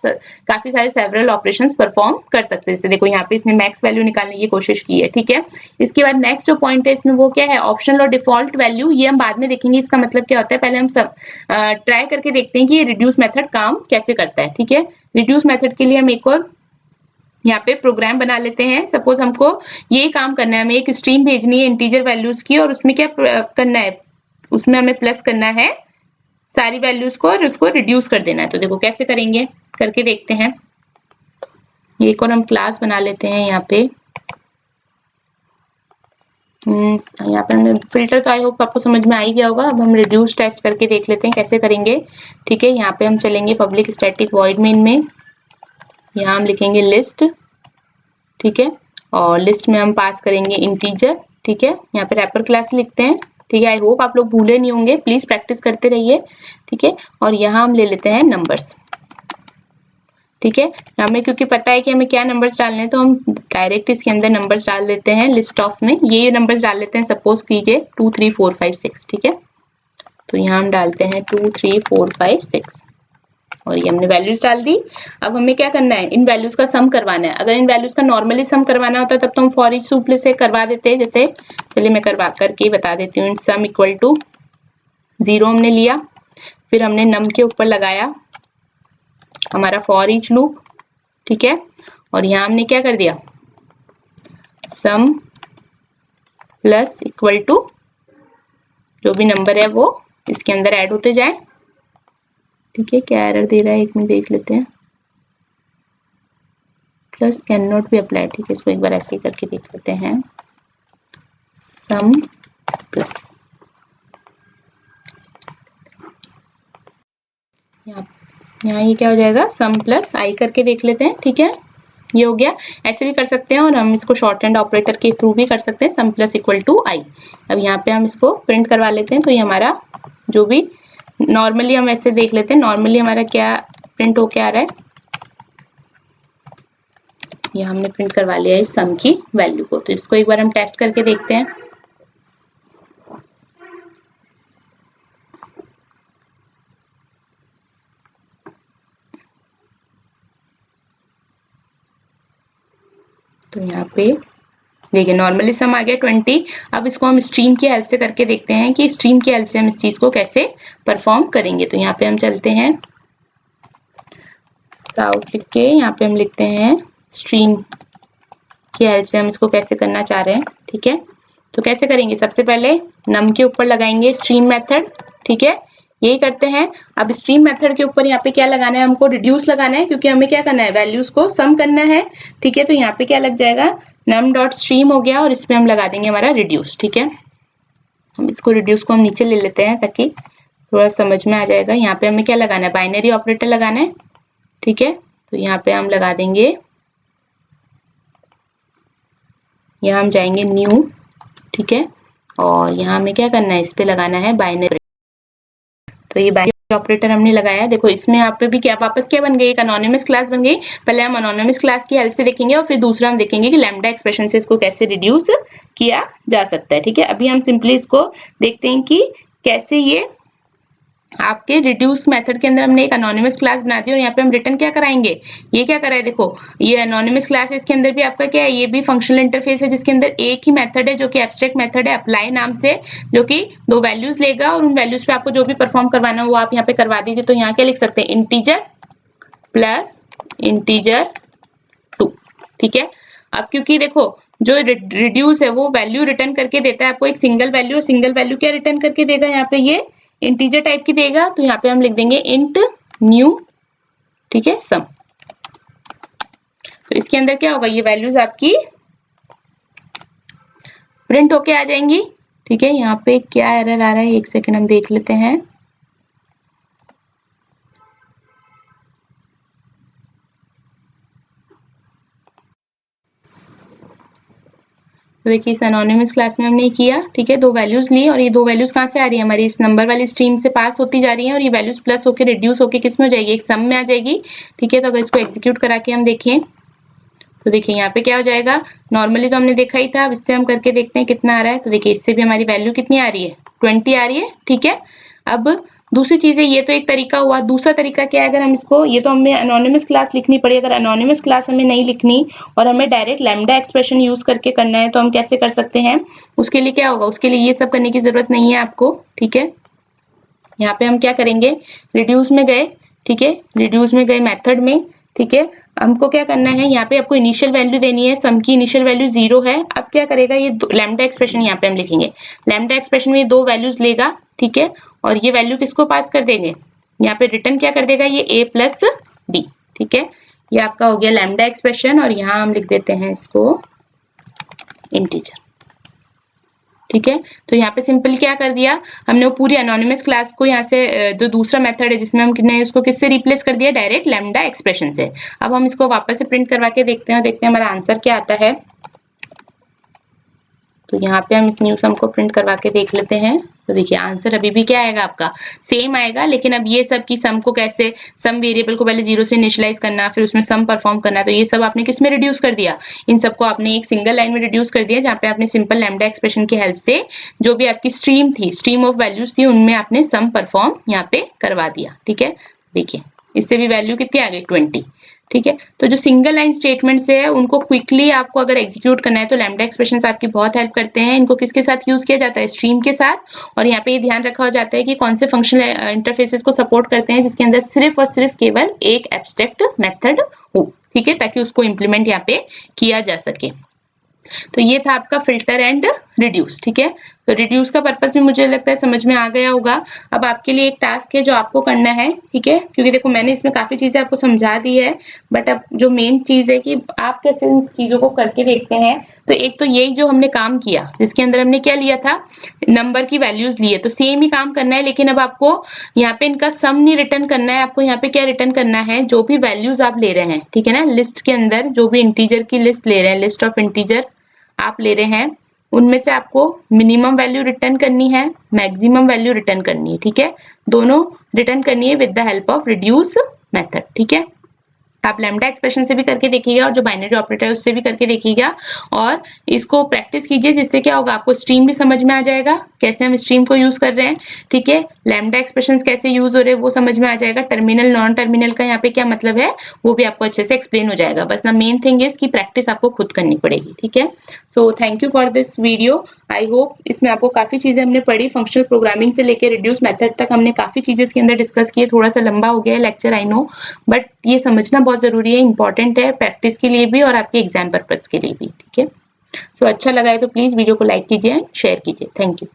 काफी सारे सेवरल ऑपरेशंस परफॉर्म कर सकते हैं। जैसे देखो यहाँ पे इसने मैक्स वैल्यू निकालने की कोशिश की है। ठीक है, इसके बाद नेक्स्ट जो पॉइंट है इसमें वो क्या है, ऑप्शनल और डिफॉल्ट वैल्यू, ये हम बाद में देखेंगे इसका मतलब क्या होता है, पहले हम सब ट्राई करके देखते हैं कि ये रिड्यूस मेथड काम कैसे करता है। ठीक है, रिड्यूस मेथड के लिए हम एक और यहाँ पे प्रोग्राम बना लेते हैं। सपोज हमको यही काम करना है, हमें एक स्ट्रीम भेजनी है इंटीजर वैल्यूज की, और उसमें क्या करना है, उसमें हमें प्लस करना है सारी वैल्यूज को और उसको रिड्यूस कर देना है। तो देखो कैसे करेंगे, करके देखते हैं। एक और हम क्लास बना लेते हैं यहाँ पे। यहाँ पे हमने फिल्टर, तो आई होप आपको समझ में आ ही गया होगा। अब हम रिड्यूस टेस्ट करके देख लेते हैं कैसे करेंगे। ठीक है, यहाँ पे हम चलेंगे पब्लिक स्टैटिक वॉइड मेन में, यहाँ हम लिखेंगे लिस्ट। ठीक है, और लिस्ट में हम पास करेंगे इंटीजर। ठीक है, यहाँ पे रैपर क्लास लिखते हैं। ठीक है, आई होप आप लोग भूले नहीं होंगे, प्लीज प्रैक्टिस करते रहिए। ठीक है, और यहाँ हम ले लेते हैं नंबर्स। ठीक ठीक है, हमें क्योंकि पता है कि हमें क्या नंबर्स डालने हैं तो हम डायरेक्ट इसके अंदर नंबर्स डाल देते हैं लिस्ट ऑफ में। ये नंबर्स डाल लेते हैं, सपोज कीजिए 2 3 4 5 6, ठीक है। तो यहाँ हम डालते हैं 2 3 4 5 6 और ये हमने वैल्यूज डाल दी। अब हमें क्या करना है, इन वैल्यूज का सम करवाना है। अगर इन वैल्यूज का नॉर्मली सम करवाना होता तब तो हम फॉर ईच लूप से करवा देते हैं। जैसे चलिए मैं करवा करके बता देती हूँ। सम इक्वल टू 0 हमने लिया, फिर हमने नम के ऊपर लगाया हमारा फॉर ईच लूप, ठीक है। और यहाँ हमने क्या कर दिया, सम प्लस इक्वल टू जो भी नंबर है वो इसके अंदर ऐड होते जाए, ठीक है। क्या एरर दे रहा है, एक मिनट देख लेते हैं। Plus can not B apply, ठीक है। इसको एक बार ऐसे ही करके देख लेते हैं। सम प्लस यहाँ ये क्या हो जाएगा, सम प्लस आई करके देख लेते हैं, ठीक है। ये हो गया। ऐसे भी कर सकते हैं और हम इसको शॉर्ट हैंड ऑपरेटर के थ्रू भी कर सकते हैं, सम प्लस इक्वल टू आई। अब यहाँ पे हम इसको प्रिंट करवा लेते हैं। तो ये हमारा जो भी नॉर्मली हम ऐसे देख लेते हैं, नॉर्मली हमारा क्या प्रिंट होके आ रहा है, ये हमने प्रिंट करवा लिया है इस सम की वैल्यू को। तो इसको एक बार हम टेस्ट करके देखते हैं। तो यहाँ पे देखिए नॉर्मली सम आ गया 20। अब इसको हम स्ट्रीम की हेल्प से करके देखते हैं कि स्ट्रीम की हेल्प से हम इस चीज को कैसे परफॉर्म करेंगे। तो यहाँ पे हम चलते हैं, साउथ लिख के यहाँ पे हम लिखते हैं स्ट्रीम की हेल्प से हम इसको कैसे करना चाह रहे हैं, ठीक है। तो कैसे करेंगे, सबसे पहले नम के ऊपर लगाएंगे स्ट्रीम मेथड, ठीक है। यही करते हैं। अब स्ट्रीम मेथड के ऊपर यहाँ पे क्या लगाना है, हमको रिड्यूस लगाना है, क्योंकि हमें क्या करना है, वैल्यूज को सम करना है, ठीक है। तो यहाँ पे क्या लग जाएगा, नम डॉट स्ट्रीम हो गया और इसमें हम लगा देंगे हमारा रिड्यूस, ठीक है। हम इसको रिड्यूस को हम नीचे ले लेते हैं ताकि थोड़ा समझ में आ जाएगा। यहाँ पे हमें क्या लगाना है, बाइनरी ऑपरेटर लगाना है, ठीक है। तो यहाँ पे हम लगा देंगे, यहाँ हम जाएंगे न्यू, ठीक है। और यहाँ हमें क्या करना है, इस पे लगाना है बाइनरी। तो ये बाइनरी ऑपरेटर हमने लगाया। देखो इसमें आप पे भी क्या वापस क्या बन गई, एक अनोनिमस क्लास बन गई। पहले हम अनोनिमस क्लास की हेल्प से देखेंगे और फिर दूसरा हम देखेंगे कि लैम्डा एक्सप्रेशन से इसको कैसे रिड्यूस किया जा सकता है, ठीक है। अभी हम सिंपली इसको देखते हैं कि कैसे ये आपके रिड्यूस मेथड के अंदर हमने एक अनोनिमस क्लास बना दी और यहाँ पे हम रिटर्न क्या कराएंगे, ये क्या करा है, देखो ये अनोनिमस क्लास है, इसके अंदर भी आपका क्या है, ये भी फंक्शनल इंटरफेस है जिसके अंदर एक ही मेथड है जो कि एब्स्ट्रैक्ट मेथड है अप्लाई नाम से, जो कि 2 वैल्यूज लेगा और उन वैल्यूज पे आपको जो भी परफॉर्म करवाना हो वो आप यहाँ पे करवा दीजिए। तो यहाँ क्या लिख सकते हैं, इंटीजर प्लस इंटीजर 2, ठीक है। अब क्योंकि देखो जो रिड्यूस है वो वैल्यू रिटर्न करके देता है आपको एक सिंगल वैल्यू, और सिंगल वैल्यू क्या रिटर्न करके देगा, यहाँ पे ये इंटीजर टाइप की देगा। तो यहाँ पे हम लिख देंगे इंट न्यू, ठीक है, सम। तो इसके अंदर क्या होगा, ये वैल्यूज आपकी प्रिंट होके आ जाएंगी, ठीक है। यहाँ पे क्या एरर आ रहा है, एक सेकंड हम देख लेते हैं। तो देखिए इस एनोनिमस क्लास में हमने किया, ठीक है, 2 वैल्यूज ली और ये 2 वैल्यूज कहाँ से आ रही है, हमारी इस नंबर वाली स्ट्रीम से पास होती जा रही है और ये वैल्यूज प्लस होकर रिड्यूस होकर किस में हो जाएगी, एक सम में आ जाएगी, ठीक है। तो अगर इसको एग्जीक्यूट करा के हम देखें तो देखिए यहाँ पे क्या हो जाएगा, नॉर्मली तो हमने देखा ही था, अब इससे हम करके देखते हैं कितना आ रहा है। तो देखिए इससे भी हमारी वैल्यू कितनी आ रही है, 20 आ रही है, ठीक है। अब दूसरी चीज है, ये तो एक तरीका हुआ। दूसरा तरीका क्या है, अगर हम इसको, ये तो हमें अनोनिमस क्लास लिखनी पड़ी, अगर अनोनिमस क्लास हमें नहीं लिखनी और हमें डायरेक्ट लैम्डा एक्सप्रेशन यूज करके करना है तो हम कैसे कर सकते हैं, उसके लिए क्या होगा, उसके लिए ये सब करने की जरूरत नहीं है आपको, ठीक है। यहाँ पे हम क्या करेंगे, रिड्यूस में गए, ठीक है, रिड्यूस में गए मेथड में, ठीक है। हमको क्या करना है, यहाँ पे आपको इनिशियल वैल्यू देनी है, सम की इनिशियल वैल्यू 0 है। अब क्या करेगा, ये लैम्डा एक्सप्रेशन यहाँ पे हम लिखेंगे, लैम्डा एक्सप्रेशन में ये 2 वैल्यूज लेगा, ठीक है। और ये वैल्यू किसको पास कर देंगे, यहाँ पे रिटर्न क्या कर देगा, ये a प्लस b, ठीक है। ये आपका हो गया लैम्डा एक्सप्रेशन और यहाँ हम लिख देते हैं इसको इंटीजर, ठीक है। तो यहाँ पे सिंपल क्या कर दिया हमने, वो पूरी अनोनिमस क्लास को यहाँ से जो दूसरा मेथड है जिसमें हमने उसको किससे रिप्लेस कर दिया, डायरेक्ट लैम्डा एक्सप्रेशन से। अब हम इसको वापस से प्रिंट करवा के देखते हैं और देखते हैं हमारा आंसर क्या आता है। तो यहाँ पे हम इस न्यू सम को प्रिंट करवा के देख लेते हैं। तो देखिए आंसर अभी भी क्या आएगा आपका, सेम आएगा, लेकिन अब ये सब की सम को कैसे, सम वेरिएबल को पहले 0 से इनिशियलाइज करना, फिर उसमें सम परफॉर्म करना, तो ये सब आपने किस में रिड्यूस कर दिया, इन सबको आपने एक सिंगल लाइन में रिड्यूस कर दिया, जहाँ पे आपने सिंपल लैम्डा एक्सप्रेशन की हेल्प से जो भी आपकी स्ट्रीम थी, स्ट्रीम ऑफ वैल्यूज थी, उनमें आपने सम परफॉर्म यहाँ पे करवा दिया। ठीक है, देखिए इससे भी वैल्यू कितनी आ गई 20। ठीक है, तो जो सिंगल लाइन स्टेटमेंट्स है उनको क्विकली आपको अगर एग्जीक्यूट करना है तो लैम्डा एक्सप्रेशंस आपकी बहुत हेल्प करते हैं। इनको किसके साथ यूज किया जाता है, स्ट्रीम के साथ, और यहाँ पे ये ध्यान रखा हो जाता है कि कौन से फंक्शनल इंटरफेसेस को सपोर्ट करते हैं जिसके अंदर सिर्फ और सिर्फ केवल एक एब्स्ट्रैक्ट मेथड हो। ठीक है, ताकि उसको इम्प्लीमेंट यहाँ पे किया जा सके। तो ये था आपका फिल्टर एंड रिड्यूस। ठीक है, तो रिड्यूस का पर्पस भी मुझे लगता है समझ में आ गया होगा। अब आपके लिए एक टास्क है जो आपको करना है। ठीक है, क्योंकि देखो मैंने इसमें काफी चीजें आपको समझा दी है, बट अब जो मेन चीज है कि आप कैसे इन चीजों को करके देखते हैं। तो एक तो यही जो हमने काम किया, जिसके अंदर हमने क्या लिया था, नंबर की वैल्यूज लिए, तो सेम ही काम करना है, लेकिन अब आपको यहाँ पे इनका सम नहीं रिटर्न करना है, आपको यहाँ पे क्या रिटर्न करना है, जो भी वैल्यूज आप ले रहे हैं। ठीक है ना, लिस्ट के अंदर जो भी इंटीजर की लिस्ट ले रहे हैं, लिस्ट ऑफ इंटीजर आप ले रहे हैं, उनमें से आपको मिनिमम वैल्यू रिटर्न करनी है, मैक्सिमम वैल्यू रिटर्न करनी है। ठीक है, दोनों रिटर्न करनी है with the help of reduce method. ठीक है, आप लैम्डा एक्सप्रेशन से भी करके देखिएगा और जो बाइनरी ऑपरेटर है उससे भी करके देखिएगा, और इसको प्रैक्टिस कीजिए, जिससे क्या होगा, आपको स्ट्रीम भी समझ में आ जाएगा, कैसे हम स्ट्रीम को यूज कर रहे हैं। ठीक है, लैम्डा एक्सप्रेशंस कैसे यूज हो रहे हैं वो समझ में आ जाएगा, टर्मिनल नॉन टर्मिनल का यहाँ पे क्या मतलब है वो भी आपको अच्छे से एक्सप्लेन हो जाएगा। बस ना मेन थिंग इज की प्रैक्टिस आपको खुद करनी पड़ेगी। ठीक है, so thank you for this video. I hope इसमें आपको काफी चीजें हमने पढ़ी, फंक्शनल प्रोग्रामिंग से लेकर रिड्यूस मेथड तक हमने काफी चीजें इसके अंदर डिस्कस की है। थोड़ा सा लंबा हो गया है लेक्चर, आई नो, बट ये समझना बहुत जरूरी है, इंपॉर्टेंट है प्रैक्टिस के लिए भी और आपके एग्जाम पर्पज के लिए भी। ठीक है, सो अच्छा लगा है तो प्लीज वीडियो को लाइक कीजिए, शेयर कीजिए। Thank you.